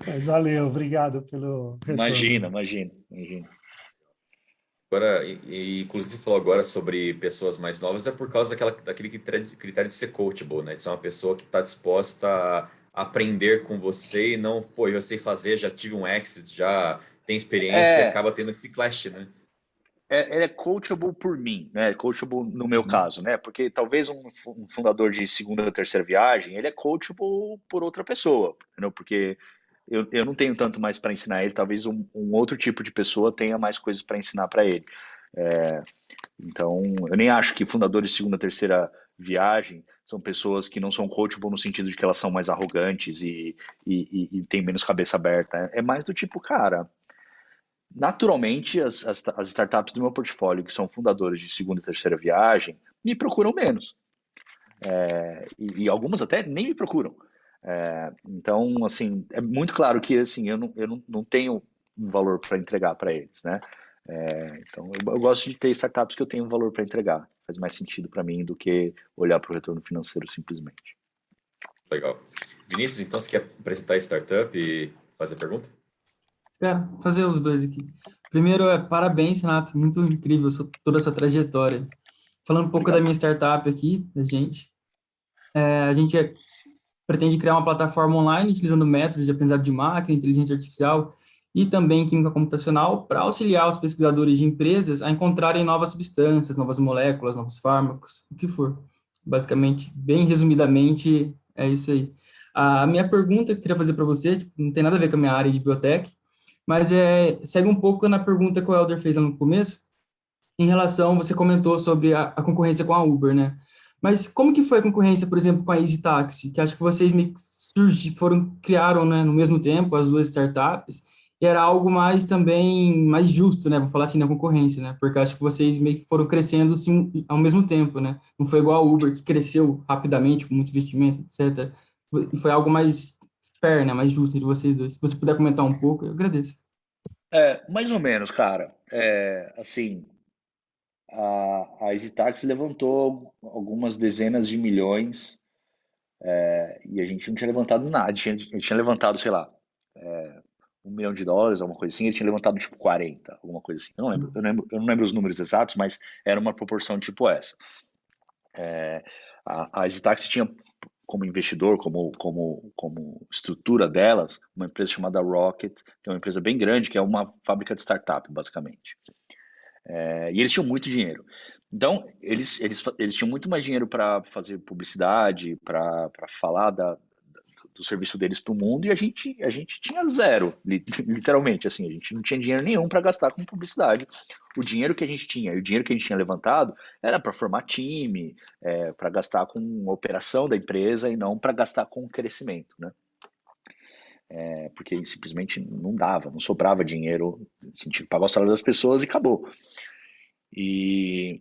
Mas valeu, obrigado pelo Imagina, retorno. imagina, imagina. Agora, inclusive falou agora sobre pessoas mais novas, é por causa daquele critério de ser coachable, né? De ser uma pessoa que está disposta a aprender com você e não, pô, eu sei fazer, já tive um exit, já tem experiência e É, acaba tendo esse clash, né? ele é coachable por mim, né? Coachable no meu Uhum. caso, né? Porque talvez um fundador de segunda ou terceira viagem, ele é coachable por outra pessoa, entendeu? Porque eu não tenho tanto mais para ensinar ele, talvez um outro tipo de pessoa tenha mais coisas para ensinar para ele. Então, eu nem acho que fundadores de segunda, terceira viagem são pessoas que não são coachable no sentido de que elas são mais arrogantes e têm menos cabeça aberta. É mais do tipo, cara, naturalmente as startups do meu portfólio, que são fundadores de segunda e terceira viagem, me procuram menos. E algumas até nem me procuram. Então, assim, é muito claro que assim, eu não tenho um valor para entregar para eles, né? Então, eu gosto de ter startups que eu tenho um valor para entregar. Faz mais sentido para mim do que olhar para o retorno financeiro simplesmente. Legal. Vinícius, então você quer apresentar a startup e fazer pergunta? Quero fazer os dois aqui. Primeiro, parabéns, Renato, muito incrível toda a sua trajetória. Falando um pouco da Obrigado. minha startup aqui, da gente, a gente pretende criar uma plataforma online utilizando métodos de aprendizado de máquina, inteligência artificial e também química computacional para auxiliar os pesquisadores de empresas a encontrarem novas substâncias, novas moléculas, novos fármacos, o que for. Basicamente, bem resumidamente, é isso aí. A minha pergunta que eu queria fazer para você, tipo, não tem nada a ver com a minha área de biotech, mas segue um pouco na pergunta que o Helder fez lá no começo, em relação, você comentou sobre a concorrência com a Uber, né? Mas como que foi a concorrência, por exemplo, com a Easy Taxi, que acho que vocês meio que criaram, né, no mesmo tempo, as duas startups, e era algo mais também, mais justo, né? Vou falar assim, na concorrência, né? Porque acho que vocês meio que foram crescendo sim, ao mesmo tempo, né? Não foi igual a Uber, que cresceu rapidamente, com muito investimento, etc. E foi algo mais fair, né? Mais justo de vocês dois. Se você puder comentar um pouco, eu agradeço. Mais ou menos, cara. Assim, a EasyTaxi levantou algumas dezenas de milhões e a gente não tinha levantado nada. A gente tinha levantado, sei lá, $1 milhão, alguma coisa assim. Ele tinha levantado tipo 40, alguma coisa assim. Eu não lembro os números exatos, mas era uma proporção tipo essa. A EasyTaxi tinha como investidor, como estrutura delas, uma empresa chamada Rocket, que é uma empresa bem grande, que é uma fábrica de startup, basicamente. E eles tinham muito dinheiro. Então, eles tinham muito mais dinheiro para fazer publicidade, para falar do serviço deles para o mundo, e a gente tinha zero, literalmente, assim, a gente não tinha dinheiro nenhum para gastar com publicidade. O dinheiro que a gente tinha, e o dinheiro que a gente tinha levantado, era para formar time, para gastar com a operação da empresa e não para gastar com o crescimento, né? Porque simplesmente não dava, não sobrava dinheiro, assim, tinha que pagar o salário das pessoas e acabou. E,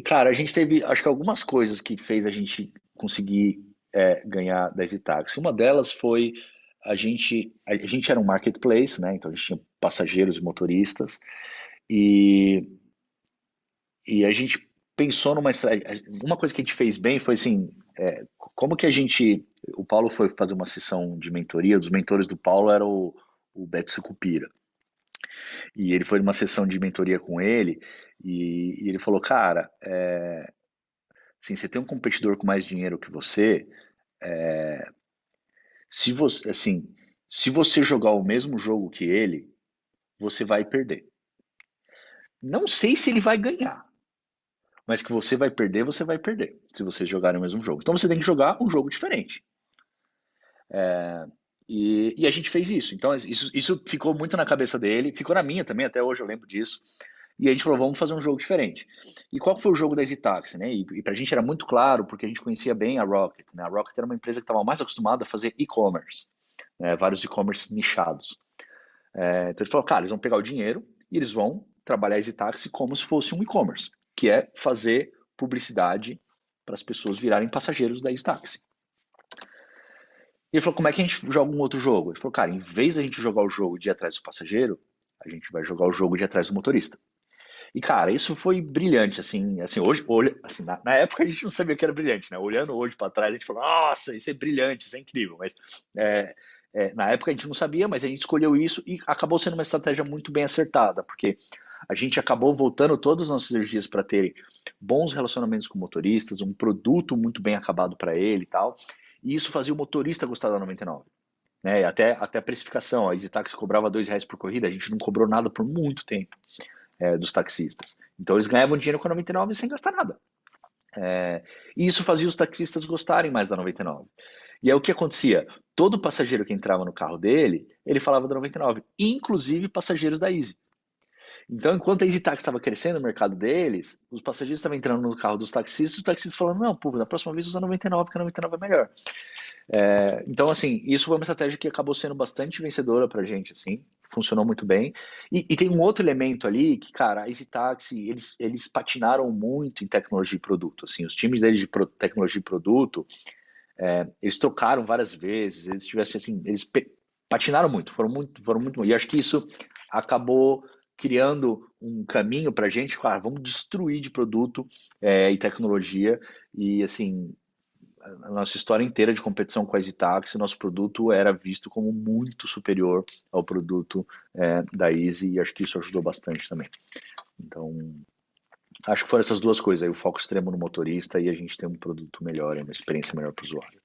cara, a gente teve, acho que algumas coisas que fez a gente conseguir ganhar da EasyTaxi. Uma delas foi a gente era um marketplace, né? Então a gente tinha passageiros e motoristas e a gente pensou numa estratégia. Uma coisa que a gente fez bem foi assim, como que o Paulo foi fazer uma sessão de mentoria, dos mentores do Paulo era o Beto Sucupira. E ele foi numa sessão de mentoria com ele e ele falou, cara, assim, você tem um competidor com mais dinheiro que você, se você jogar o mesmo jogo que ele, você vai perder. Não sei se ele vai ganhar, mas que você vai perder se vocês jogarem o mesmo jogo. Então você tem que jogar um jogo diferente. E a gente fez isso. Então isso ficou muito na cabeça dele, ficou na minha também, até hoje eu lembro disso. E a gente falou, vamos fazer um jogo diferente. E qual foi o jogo da Easy Taxi, né? E para a gente era muito claro, porque a gente conhecia bem a Rocket, né? A Rocket era uma empresa que estava mais acostumada a fazer e-commerce, né? Vários e-commerce nichados. Então ele falou, cara, eles vão pegar o dinheiro e eles vão trabalhar a Easy Taxi como se fosse um e-commerce, que é fazer publicidade para as pessoas virarem passageiros da Easy Taxi. E ele falou, como é que a gente joga um outro jogo? Ele falou, cara, em vez da gente jogar o jogo de ir atrás do passageiro, a gente vai jogar o jogo de ir atrás do motorista. E, cara, isso foi brilhante, assim hoje, assim, na época a gente não sabia que era brilhante, né? Olhando hoje para trás, a gente falou, nossa, isso é brilhante, isso é incrível. Mas na época a gente não sabia, mas a gente escolheu isso e acabou sendo uma estratégia muito bem acertada, porque a gente acabou voltando todos os nossos energias para terem bons relacionamentos com motoristas, um produto muito bem acabado para ele e tal, e isso fazia o motorista gostar da 99. Né? Até a precificação, a Easy Taxi cobrava R$2 por corrida, a gente não cobrou nada por muito tempo. Dos taxistas. Então eles ganhavam dinheiro com a 99 sem gastar nada. E isso fazia os taxistas gostarem mais da 99. E aí o que acontecia? Todo passageiro que entrava no carro dele, ele falava da 99, inclusive passageiros da Easy. Então, enquanto a Easy Taxi estava crescendo no mercado deles, os passageiros estavam entrando no carro dos taxistas, os taxistas falando, não, pô, na próxima vez usa 99, porque a 99 é melhor. Então, assim, isso foi uma estratégia que acabou sendo bastante vencedora pra gente, assim, funcionou muito bem. E tem um outro elemento ali que, cara, a Easy Taxi, eles patinaram muito em tecnologia e produto, assim, os times deles de tecnologia e produto, eles trocaram várias vezes, eles tivessem, assim, eles patinaram muito, foram muito, e acho que isso acabou criando um caminho pra gente, cara, vamos destruir de produto e tecnologia, e assim, a nossa história inteira de competição com a Easy Taxi, nosso produto era visto como muito superior ao produto da Easy, e acho que isso ajudou bastante também. Então, acho que foram essas duas coisas, aí, o foco extremo no motorista e a gente tem um produto melhor, uma experiência melhor para o usuário.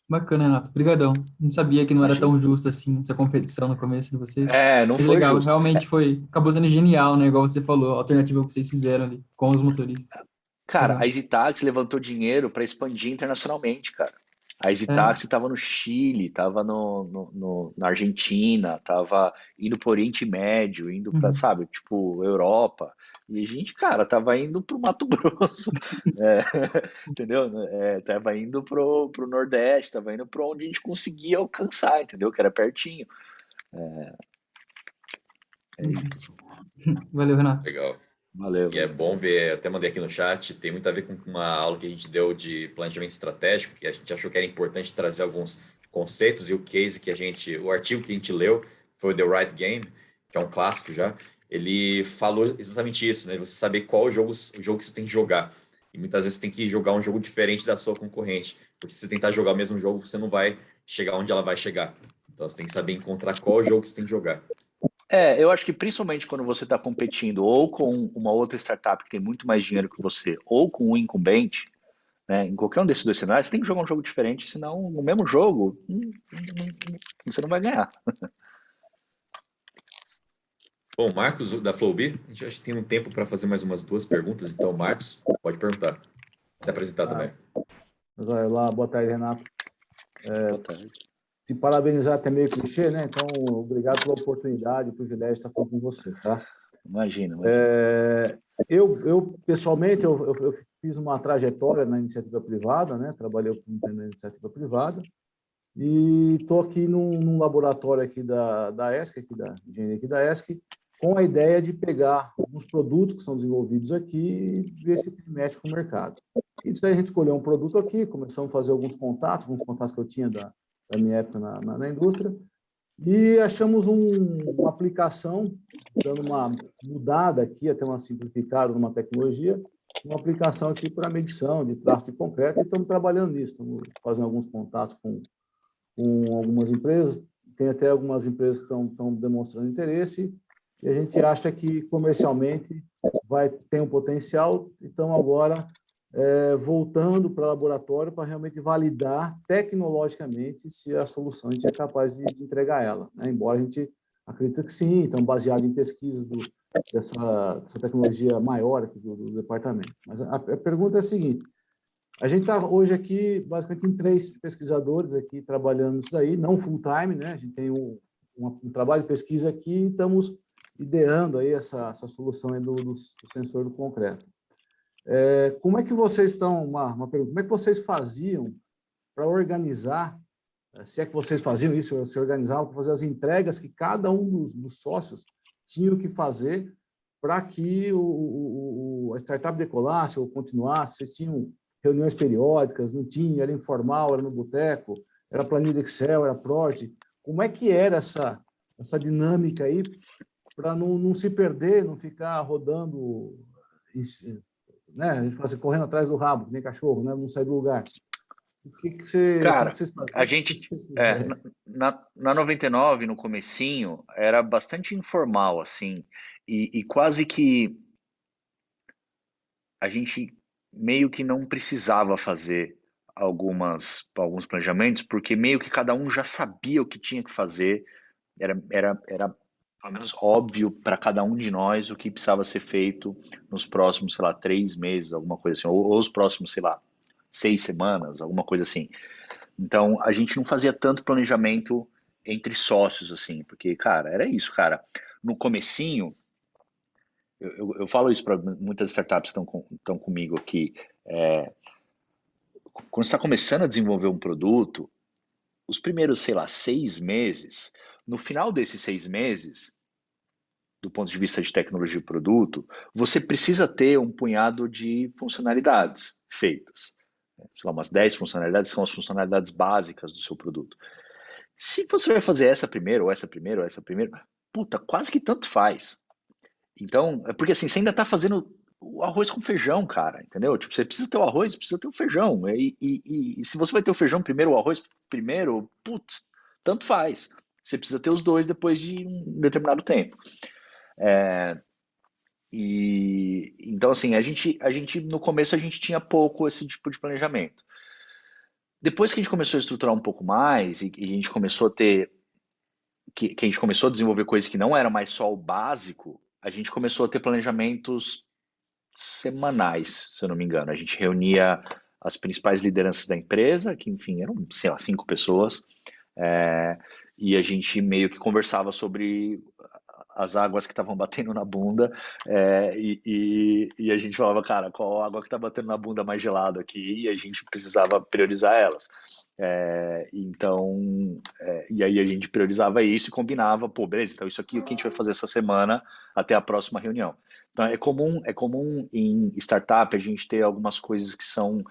Bacana, Renato. Obrigadão. Não sabia que não era tão justo assim essa competição no começo de vocês. Não Mas foi legal, justo. realmente acabou sendo genial, né? Igual você falou, a alternativa que vocês fizeram ali com os motoristas. Cara, Legal. a Easy Taxi levantou dinheiro para expandir internacionalmente, cara. A Easy Taxi estava no Chile, estava na Argentina, estava indo para o Oriente Médio, indo para, sabe, tipo, Europa. E a gente, cara, tava indo pro Mato Grosso, entendeu? Tava indo pro Nordeste, tava indo para onde a gente conseguia alcançar, entendeu? Que era pertinho. Isso. Valeu, Renato. Legal. Valeu. E é bom ver, até mandei aqui no chat, tem muito a ver com uma aula que a gente deu de planejamento estratégico, que a gente achou que era importante trazer alguns conceitos, e o case o artigo que a gente leu foi o The Right Game, que é um clássico já. Ele falou exatamente isso, né? Você saber qual o jogo que você tem que jogar. E muitas vezes você tem que jogar um jogo diferente da sua concorrente, porque se você tentar jogar o mesmo jogo, você não vai chegar onde ela vai chegar. Então você tem que saber encontrar qual jogo que você tem que jogar. Eu acho que principalmente quando você está competindo ou com uma outra startup que tem muito mais dinheiro que você, ou com um incumbente, né, em qualquer um desses dois cenários, você tem que jogar um jogo diferente, senão no mesmo jogo você não vai ganhar. Bom, Marcos, da Flowbee, a gente acha que tem um tempo para fazer mais umas 2 perguntas, então, Marcos, pode perguntar. Se apresentar também. Olá, boa tarde, Renato. Boa tarde. Se parabenizar até meio clichê, né? Então, obrigado pela oportunidade, o privilégio de estar falando com você, tá? Imagina. Eu pessoalmente, eu fiz uma trajetória na iniciativa privada, né? Trabalhei na iniciativa privada e estou aqui num laboratório aqui da ESC, da engenharia aqui da ESC, com a ideia de pegar alguns produtos que são desenvolvidos aqui e ver se mete com o mercado. Isso aí a gente escolheu um produto aqui, começamos a fazer alguns contatos que eu tinha da minha época na indústria, e achamos uma aplicação, dando uma mudada aqui, até uma simplificada numa tecnologia, uma aplicação aqui para medição de tráfego de concreto, e estamos trabalhando nisso, estamos fazendo alguns contatos com algumas empresas, tem até algumas empresas que estão demonstrando interesse, e a gente acha que comercialmente tem um potencial, então agora voltando para o laboratório para realmente validar tecnologicamente se a solução a gente é capaz de entregar ela, né? Embora a gente acredite que sim, então baseado em pesquisas dessa tecnologia maior aqui do departamento. Mas a pergunta é a seguinte: a gente está hoje aqui, basicamente, em 3 pesquisadores aqui trabalhando nisso daí, não full time, né? A gente tem um trabalho de pesquisa aqui e estamos ideando aí essa solução aí do sensor do concreto. Como é que vocês estão, uma pergunta, como é que vocês faziam para organizar, se é que vocês faziam isso, se organizavam para fazer as entregas que cada um dos sócios tinham que fazer para que a startup decolasse ou continuasse? Vocês tinham reuniões periódicas, não tinha, era informal, era no boteco, era planilha de Excel, era Project. Como é que era essa dinâmica aí para não se perder, não ficar rodando, né? A gente fala assim, correndo atrás do rabo, que nem cachorro, né? Não sair do lugar. Cara, vocês faziam? a gente, na 99, no comecinho, era bastante informal, assim, e quase que a gente meio que não precisava fazer alguns planejamentos, porque meio que cada um já sabia o que tinha que fazer, era pelo menos óbvio para cada um de nós o que precisava ser feito nos próximos, sei lá, 3 meses, alguma coisa assim, ou os próximos, sei lá, 6 semanas, alguma coisa assim. Então, a gente não fazia tanto planejamento entre sócios, assim, porque, cara, era isso, cara. No comecinho, eu falo isso para muitas startups que estão comigo aqui, quando você está começando a desenvolver um produto, os primeiros, sei lá, 6 meses, no final desses 6 meses, do ponto de vista de tecnologia e produto, você precisa ter um punhado de funcionalidades feitas. Sei lá, umas 10 funcionalidades são as funcionalidades básicas do seu produto. Se você vai fazer essa primeiro, ou essa primeiro, ou essa primeiro, puta, quase que tanto faz. Então, é porque assim, você ainda tá fazendo o arroz com feijão, cara, entendeu? Tipo, você precisa ter o arroz, precisa ter o feijão. E se você vai ter o feijão primeiro, o arroz primeiro, putz, tanto faz. Você precisa ter os dois depois de um determinado tempo. Então, assim, a gente no começo a gente tinha pouco esse tipo de planejamento. Depois que a gente começou a estruturar um pouco mais e a gente começou a ter que a gente começou a desenvolver coisas que não era mais só o básico, a gente começou a ter planejamentos semanais, se eu não me engano. A gente reunia as principais lideranças da empresa, que enfim eram, sei lá, 5 pessoas, e a gente meio que conversava sobre as águas que estavam batendo na bunda, e a gente falava, cara, qual água que está batendo na bunda mais gelada aqui, e a gente precisava priorizar elas. E aí a gente priorizava isso e combinava, pô, beleza, então isso aqui é o que a gente vai fazer essa semana até a próxima reunião. Então é comum em startup a gente ter algumas coisas que são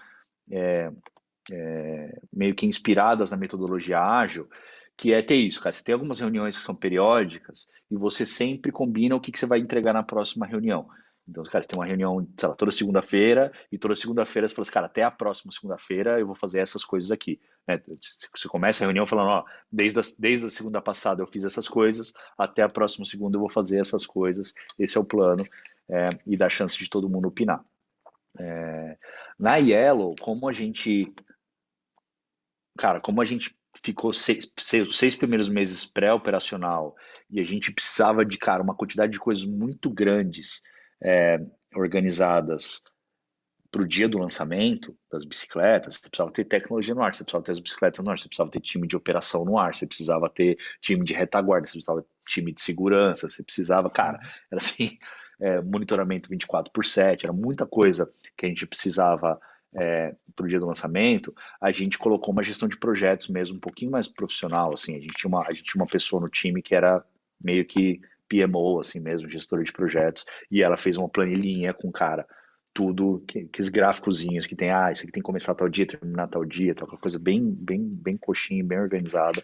meio que inspiradas na metodologia ágil, que é ter isso, cara. Você tem algumas reuniões que são periódicas e você sempre combina o que você vai entregar na próxima reunião. Então, cara, você tem uma reunião, sei lá, toda segunda-feira, e toda segunda-feira você fala assim, cara, até a próxima segunda-feira eu vou fazer essas coisas aqui. Né? Você começa a reunião falando, ó, desde a segunda passada eu fiz essas coisas, até a próxima segunda eu vou fazer essas coisas, esse é o plano, e dá chance de todo mundo opinar. Na Yellow, como a gente ficou 6 primeiros meses pré-operacional e a gente precisava de, cara, uma quantidade de coisas muito grandes organizadas para o dia do lançamento das bicicletas, você precisava ter tecnologia no ar, você precisava ter as bicicletas no ar, você precisava ter time de operação no ar, você precisava ter time de retaguarda, você precisava ter time de segurança, você precisava, cara, era assim, monitoramento 24/7, era muita coisa que a gente precisava para o dia do lançamento. A gente colocou uma gestão de projetos mesmo um pouquinho mais profissional, assim, a gente tinha uma pessoa no time que era meio que PMO, assim mesmo, gestora de projetos, e ela fez uma planilhinha com, cara, tudo, que os gráficozinhos que tem, isso aqui tem que começar tal dia, terminar tal dia, tal coisa bem coxinha, bem organizada,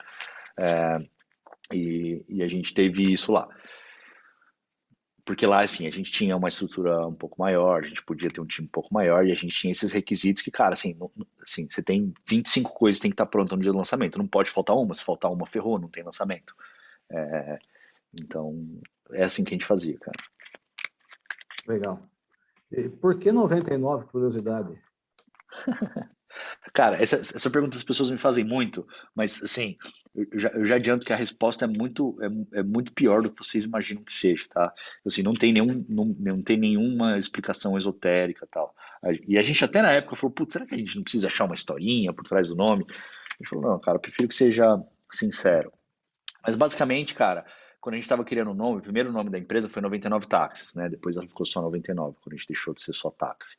e a gente teve isso lá. Porque lá, enfim, a gente tinha uma estrutura um pouco maior, a gente podia ter um time um pouco maior, e a gente tinha esses requisitos que, cara, assim, você tem 25 coisas que tem que estar pronta no dia do lançamento, não pode faltar uma, se faltar uma, ferrou, não tem lançamento. Então, é assim que a gente fazia, cara. Legal. E por que 99, curiosidade? Cara, essa pergunta as pessoas me fazem muito, mas assim, eu já adianto que a resposta é muito pior do que vocês imaginam que seja, tá? Assim, não tem nenhuma explicação esotérica e tal. E a gente até na época falou, putz, será que a gente não precisa achar uma historinha por trás do nome? A gente falou, não, cara, eu prefiro que seja sincero. Mas basicamente, cara, quando a gente estava criando o nome, o primeiro nome da empresa foi 99 Táxis, né? Depois ela ficou só 99, quando a gente deixou de ser só táxi.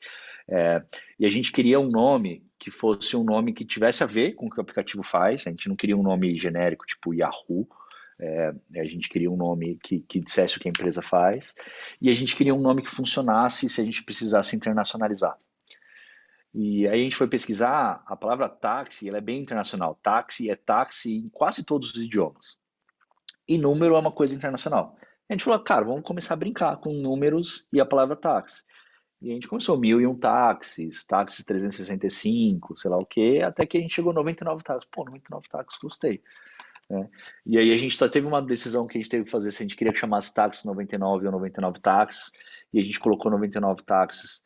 E a gente queria um nome que fosse um nome que tivesse a ver com o que o aplicativo faz. A gente não queria um nome genérico, tipo Yahoo. A gente queria um nome que dissesse o que a empresa faz. E a gente queria um nome que funcionasse se a gente precisasse internacionalizar. E aí a gente foi pesquisar, a palavra táxi, ela é bem internacional. Táxi é táxi em quase todos os idiomas. E número é uma coisa internacional. A gente falou, cara, vamos começar a brincar com números e a palavra táxi. E a gente começou 1001 táxis, táxis 365, sei lá o quê, até que a gente chegou a 99 táxis. Pô, 99 táxis, gostei. Né? E aí a gente só teve uma decisão que a gente teve que fazer, se a gente queria que chamasse táxis 99 ou 99 táxis, e a gente colocou 99 táxis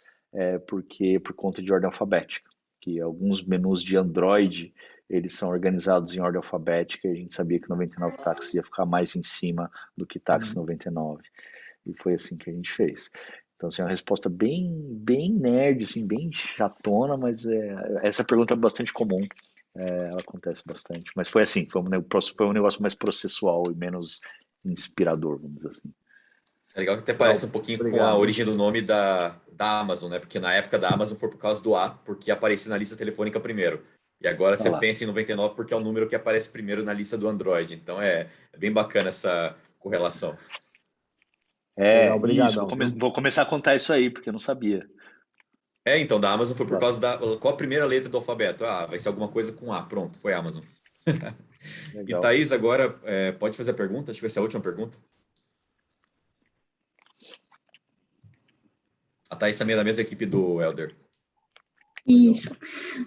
por conta de ordem alfabética, que alguns menus de Android, eles são organizados em ordem alfabética, e a gente sabia que 99 táxis ia ficar mais em cima do que táxi 99. E foi assim que a gente fez. Então, assim, é uma resposta bem nerd, assim, bem chatona, mas essa pergunta é bastante comum. Ela acontece bastante. Mas foi assim, foi um negócio mais processual e menos inspirador, vamos dizer assim. É legal que até parece um pouquinho com a origem do nome da Amazon, né? Porque na época da Amazon foi por causa do A, porque aparecia na lista telefônica primeiro. E agora você pensa em 99 porque é o número que aparece primeiro na lista do Android. Então é bem bacana essa correlação. Isso. Vou começar a contar isso aí, porque eu não sabia. Então, da Amazon foi por causa qual a primeira letra do alfabeto? Vai ser alguma coisa com A. Pronto, foi Amazon. E Thaís, agora pode fazer a pergunta? Acho que vai ser a última pergunta. A Thaís também é da mesma equipe do Elder. Isso.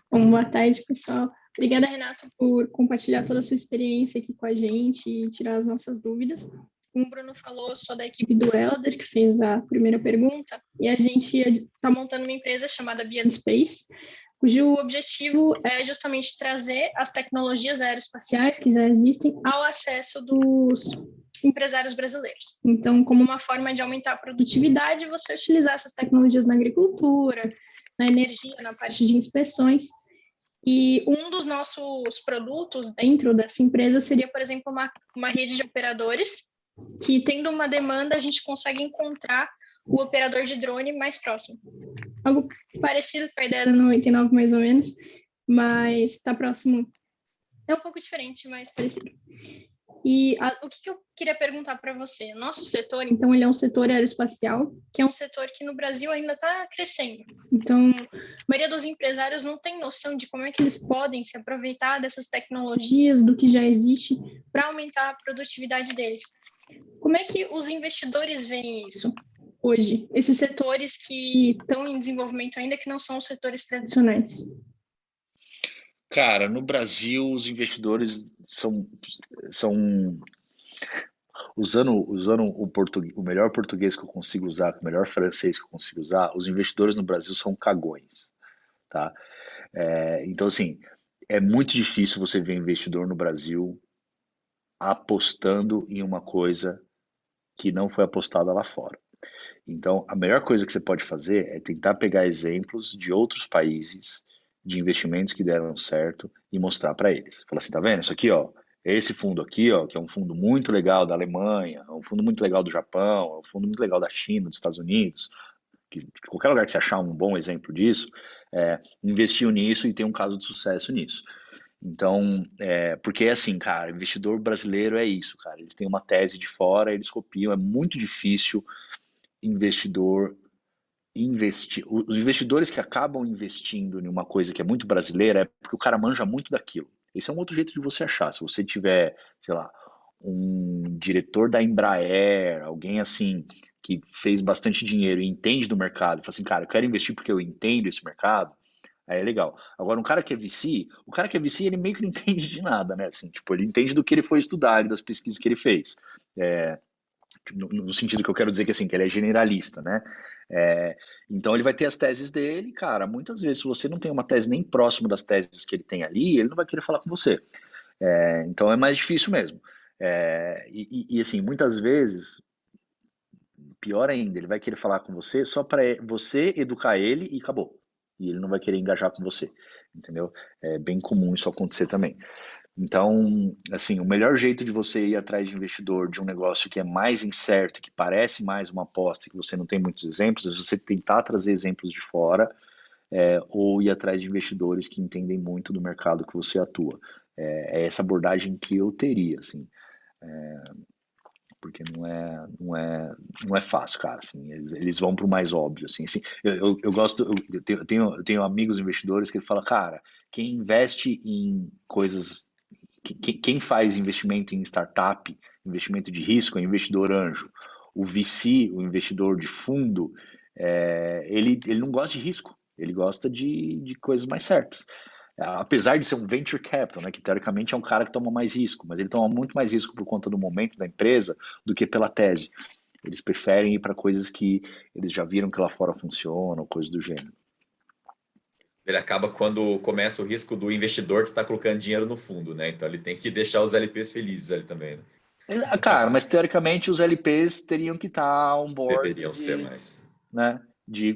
Bom, boa tarde, pessoal. Obrigada, Renato, por compartilhar toda a sua experiência aqui com a gente e tirar as nossas dúvidas. Como o Bruno falou, eu sou da equipe do Elder, que fez a primeira pergunta, e a gente está montando uma empresa chamada Beyond Space, cujo objetivo é justamente trazer as tecnologias aeroespaciais que já existem ao acesso dos empresários brasileiros. Então, como uma forma de aumentar a produtividade, você utilizar essas tecnologias na agricultura, na energia, na parte de inspeções. E um dos nossos produtos dentro dessa empresa seria, por exemplo, uma rede de operadores que, tendo uma demanda, a gente consegue encontrar o operador de drone mais próximo. Algo parecido com a ideia da 99, mais ou menos, mas está próximo. É um pouco diferente, mas parecido. E o que eu queria perguntar para você? O nosso setor, então, ele é um setor aeroespacial, que é um setor que no Brasil ainda está crescendo. Então, a maioria dos empresários não tem noção de como é que eles podem se aproveitar dessas tecnologias, do que já existe, para aumentar a produtividade deles. Como é que os investidores veem isso hoje? Esses setores que estão em desenvolvimento ainda, que não são os setores tradicionais. Cara, no Brasil, os investidores são usando o melhor português que eu consigo usar, o melhor francês que eu consigo usar, os investidores no Brasil são cagões, tá? Então, assim, é muito difícil você ver investidor no Brasil apostando em uma coisa que não foi apostada lá fora. Então, a melhor coisa que você pode fazer é tentar pegar exemplos de outros países de investimentos que deram certo e mostrar para eles. Falar assim, tá vendo? Isso aqui, ó, esse fundo aqui, ó, que é um fundo muito legal da Alemanha, é um fundo muito legal do Japão, é um fundo muito legal da China, dos Estados Unidos, que qualquer lugar que você achar um bom exemplo disso, investiu nisso e tem um caso de sucesso nisso. Então, porque assim, cara, investidor brasileiro é isso, cara, eles têm uma tese de fora, eles copiam, é muito difícil os investidores que acabam investindo em uma coisa que é muito brasileira é porque o cara manja muito daquilo. Esse é um outro jeito de você achar. Se você tiver, sei lá, um diretor da Embraer, alguém assim, que fez bastante dinheiro e entende do mercado, e fala assim, cara, eu quero investir porque eu entendo esse mercado, aí é legal. Agora, o cara que é VC, ele meio que não entende de nada, né? Assim, tipo, ele entende do que ele foi estudar e das pesquisas que ele fez. no sentido que eu quero dizer que assim, que ele é generalista, né? Então ele vai ter as teses dele, cara. Muitas vezes, se você não tem uma tese nem próximo das teses que ele tem ali, ele não vai querer falar com você. Então é mais difícil mesmo. E assim, muitas vezes, pior ainda, ele vai querer falar com você só para você educar ele e acabou. E ele não vai querer engajar com você, entendeu? É bem comum isso acontecer também. Então, assim, o melhor jeito de você ir atrás de investidor de um negócio que é mais incerto, que parece mais uma aposta, que você não tem muitos exemplos, é você tentar trazer exemplos de fora, ou ir atrás de investidores que entendem muito do mercado que você atua. É essa abordagem que eu teria, assim, porque não é fácil, cara. Assim, eles vão para o mais óbvio, assim. Eu gosto, eu tenho amigos investidores que falam, cara, quem investe em coisas, quem faz investimento em startup, investimento de risco, é investidor anjo. O VC, o investidor de fundo, ele não gosta de risco, ele gosta de coisas mais certas. Apesar de ser um venture capital, né, que teoricamente é um cara que toma mais risco, mas ele toma muito mais risco por conta do momento da empresa do que pela tese. Eles preferem ir para coisas que eles já viram que lá fora funcionam, coisas do gênero. Ele acaba quando começa o risco do investidor que está colocando dinheiro no fundo, né? Então ele tem que deixar os LPs felizes ali também, né? Cara, mas teoricamente os LPs teriam que estar on board Deveriam ser mais. né?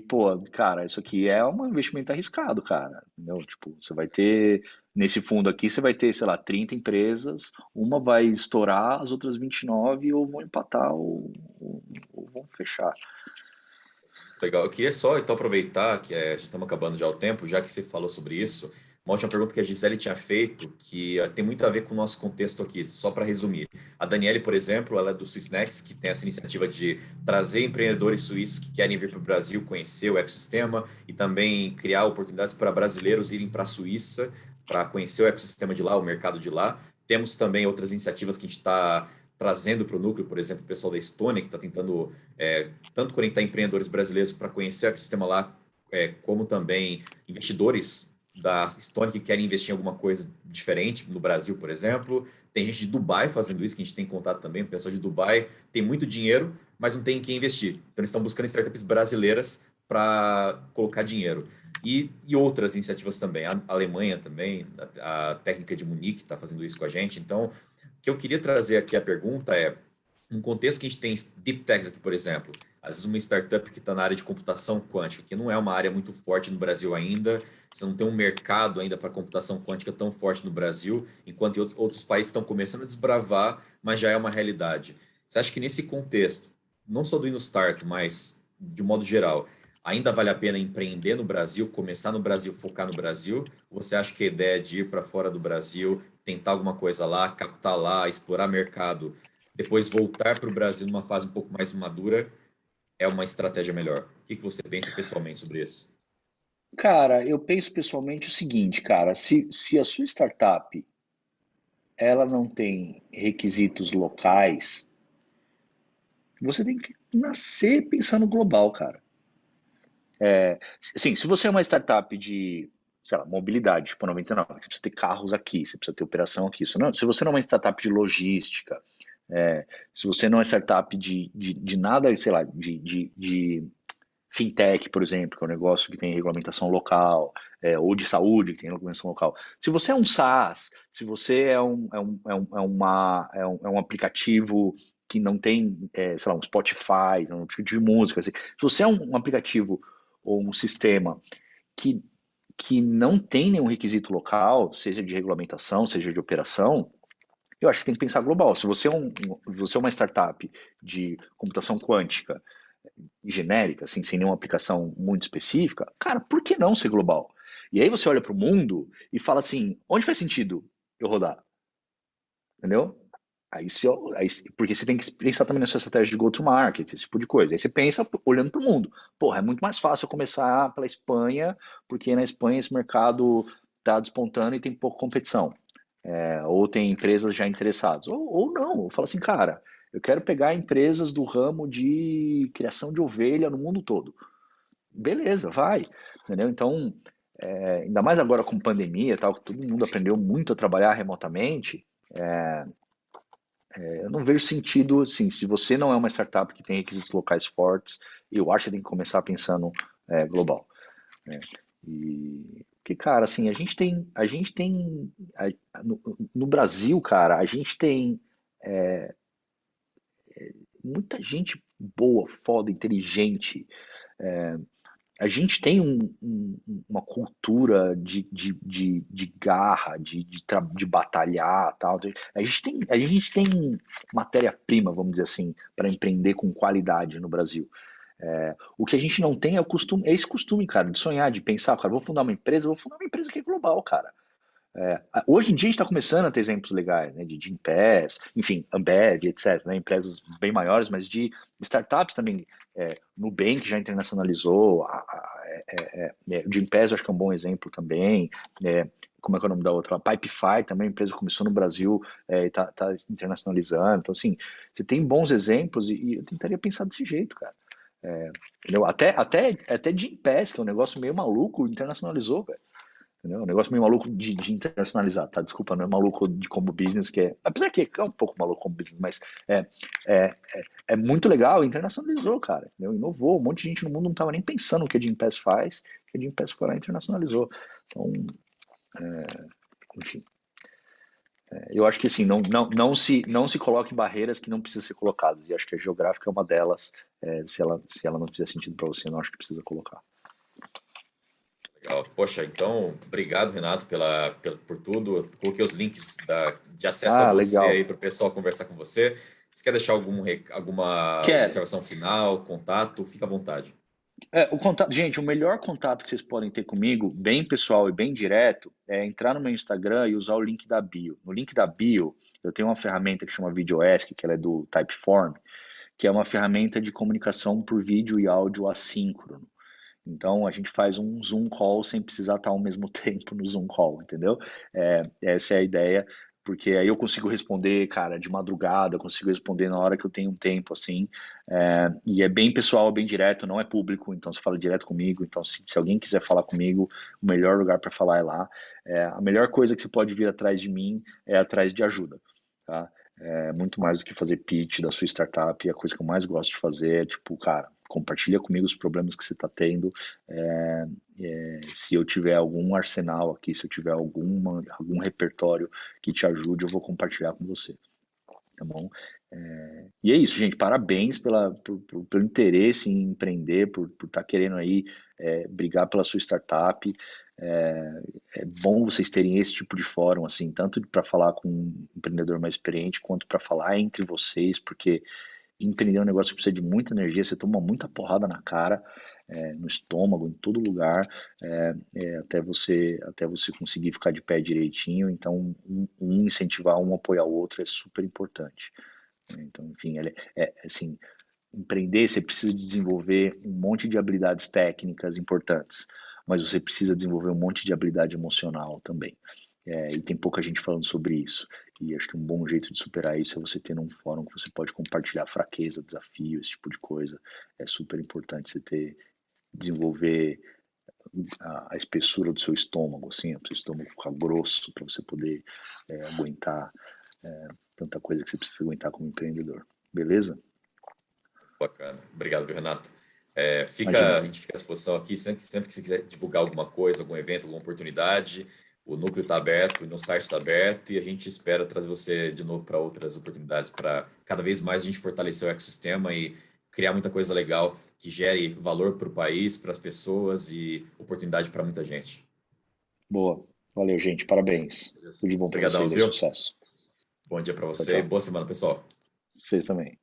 Pô, cara, isso aqui é um investimento arriscado, cara. Entendeu? Tipo, você vai ter, nesse fundo aqui, você vai ter, sei lá, 30 empresas, uma vai estourar, as outras 29 ou vão empatar ou vão fechar. Legal. Eu queria só então aproveitar que já estamos acabando já o tempo, já que você falou sobre isso. Uma última pergunta que a Gisele tinha feito, que tem muito a ver com o nosso contexto aqui, só para resumir. A Daniele, por exemplo, ela é do Swiss Next, que tem essa iniciativa de trazer empreendedores suíços que querem vir para o Brasil conhecer o ecossistema e também criar oportunidades para brasileiros irem para a Suíça para conhecer o ecossistema de lá, o mercado de lá. Temos também outras iniciativas que a gente está trazendo para o núcleo, por exemplo, o pessoal da Estônia, que está tentando tanto conectar empreendedores brasileiros para conhecer o ecossistema lá, como também investidores da Estônia que querem investir em alguma coisa diferente no Brasil, por exemplo. Tem gente de Dubai fazendo isso, que a gente tem contato também. O pessoal de Dubai tem muito dinheiro, mas não tem em quem investir. Então, eles estão buscando startups brasileiras para colocar dinheiro. E outras iniciativas também. A Alemanha também, a técnica de Munique está fazendo isso com a gente. Então, o que eu queria trazer aqui a pergunta é, num contexto que a gente tem deep techs aqui, por exemplo, às vezes uma startup que está na área de computação quântica, que não é uma área muito forte no Brasil ainda, você não tem um mercado ainda para computação quântica tão forte no Brasil, enquanto outros países estão começando a desbravar, mas já é uma realidade. Você acha que nesse contexto, não só do InnoStart, mas de um modo geral, ainda vale a pena empreender no Brasil, começar no Brasil, focar no Brasil? Ou você acha que a ideia de ir para fora do Brasil, tentar alguma coisa lá, captar lá, explorar mercado, depois voltar para o Brasil numa fase um pouco mais madura, é uma estratégia melhor? O que você pensa pessoalmente sobre isso? Cara, eu penso pessoalmente o seguinte, cara, se a sua startup ela não tem requisitos locais, você tem que nascer pensando global, cara. Assim, se você é uma startup de, sei lá, mobilidade, tipo 99, você precisa ter carros aqui, você precisa ter operação aqui. Se você não é uma startup de logística, se você não é startup de nada, sei lá, de fintech, por exemplo, que é um negócio que tem regulamentação local, ou de saúde, que tem regulamentação local. Se você é um SaaS, se você é um aplicativo que não tem, sei lá, um Spotify, um aplicativo de música, assim, se você é um aplicativo ou um sistema que não tem nenhum requisito local, seja de regulamentação, seja de operação, eu acho que tem que pensar global. Se você é uma startup de computação quântica genérica, assim, sem nenhuma aplicação muito específica, cara, por que não ser global? E aí você olha para o mundo e fala assim, onde faz sentido eu rodar? Entendeu? Porque você tem que pensar também na sua estratégia de go-to-market, esse tipo de coisa. Aí você pensa olhando para o mundo. Porra, é muito mais fácil eu começar pela Espanha, porque na Espanha esse mercado está despontando e tem pouca competição. Ou tem empresas já interessadas. Ou não, eu falo assim, cara, eu quero pegar empresas do ramo de criação de ovelha no mundo todo. Beleza, vai. Entendeu? Então, ainda mais agora com pandemia, tal, que todo mundo aprendeu muito a trabalhar remotamente, eu não vejo sentido, assim, se você não é uma startup que tem requisitos locais fortes, eu acho que tem que começar pensando global, né? Porque, cara, assim, no Brasil, cara, a gente tem muita gente boa, foda, inteligente. A gente tem uma cultura de garra, de batalhar, tal. A gente tem matéria-prima, vamos dizer assim, para empreender com qualidade no Brasil. O que a gente não tem é esse costume, cara, de sonhar, de pensar, cara, vou fundar uma empresa que é global, cara. Hoje em dia a gente está começando a ter exemplos legais, né, de Gympass, enfim, Ambev, etc., né, empresas bem maiores, mas de startups também. Nubank já internacionalizou, o Gympass eu acho que é um bom exemplo também. Como é que é o nome da outra? A Pipefy também, a empresa começou no Brasil e está internacionalizando. Então, assim, você tem bons exemplos e eu tentaria pensar desse jeito, cara. Entendeu? Até Gympass, que é um negócio meio maluco, internacionalizou, velho. Entendeu? Um negócio meio maluco de internacionalizar, tá? Desculpa, não é maluco de como business, apesar que é um pouco maluco como business, mas é muito legal, internacionalizou, cara, entendeu? Inovou, um monte de gente no mundo não estava nem pensando o que a Gympass faz, que a Gympass foi lá e internacionalizou. Então, enfim, eu acho que assim, não se coloque barreiras que não precisam ser colocadas, e acho que a geográfica é uma delas. Se ela não fizer sentido para você, não acho que precisa colocar. Legal. Poxa, então, obrigado, Renato, por tudo. Eu coloquei os links de acesso a você legal. aí para o pessoal conversar com você. Você quer deixar alguma observação final, contato? Fica à vontade. Gente, o melhor contato que vocês podem ter comigo, bem pessoal e bem direto, é entrar no meu Instagram e usar o link da bio. No link da bio, eu tenho uma ferramenta que chama VideoAsk, que ela é do Typeform, que é uma ferramenta de comunicação por vídeo e áudio assíncrono. Então, a gente faz um Zoom call sem precisar estar ao mesmo tempo no Zoom call, entendeu? Essa é a ideia, porque aí eu consigo responder, cara, de madrugada, eu consigo responder na hora que eu tenho um tempo, assim, e é bem pessoal, bem direto, não é público, então você fala direto comigo, então se alguém quiser falar comigo, o melhor lugar para falar é lá. A melhor coisa que você pode vir atrás de mim é atrás de ajuda, tá? Muito mais do que fazer pitch da sua startup, a coisa que eu mais gosto de fazer é, tipo, cara, compartilha comigo os problemas que você está tendo. Se eu tiver algum arsenal aqui, se eu tiver algum repertório que te ajude, eu vou compartilhar com você, tá bom? E é isso, gente, parabéns pelo interesse em empreender, por estar querendo aí brigar pela sua startup. É bom vocês terem esse tipo de fórum, assim, tanto para falar com um empreendedor mais experiente, quanto para falar entre vocês, porque empreender é um negócio que precisa de muita energia, você toma muita porrada na cara, no estômago, em todo lugar, até você conseguir ficar de pé direitinho. Então, um incentivar, um apoiar o outro é super importante. Então, enfim, assim, empreender, você precisa desenvolver um monte de habilidades técnicas importantes, mas você precisa desenvolver um monte de habilidade emocional também. E tem pouca gente falando sobre isso. E acho que um bom jeito de superar isso é você ter um fórum que você pode compartilhar fraqueza, desafio, esse tipo de coisa. É super importante você desenvolver a espessura do seu estômago, assim, para o seu estômago ficar grosso, para você poder aguentar tanta coisa que você precisa aguentar como empreendedor. Beleza? Bacana. Obrigado, viu, Renato? A gente fica à disposição aqui, sempre que você quiser divulgar alguma coisa, algum evento, alguma oportunidade, o núcleo está aberto, o InnoStart está aberto, e a gente espera trazer você de novo para outras oportunidades, para cada vez mais a gente fortalecer o ecossistema e criar muita coisa legal que gere valor para o país, para as pessoas e oportunidade para muita gente. Boa. Valeu, gente. Parabéns. Tudo de bom para vocês. Sucesso. Bom dia para você e boa semana, pessoal. Vocês também.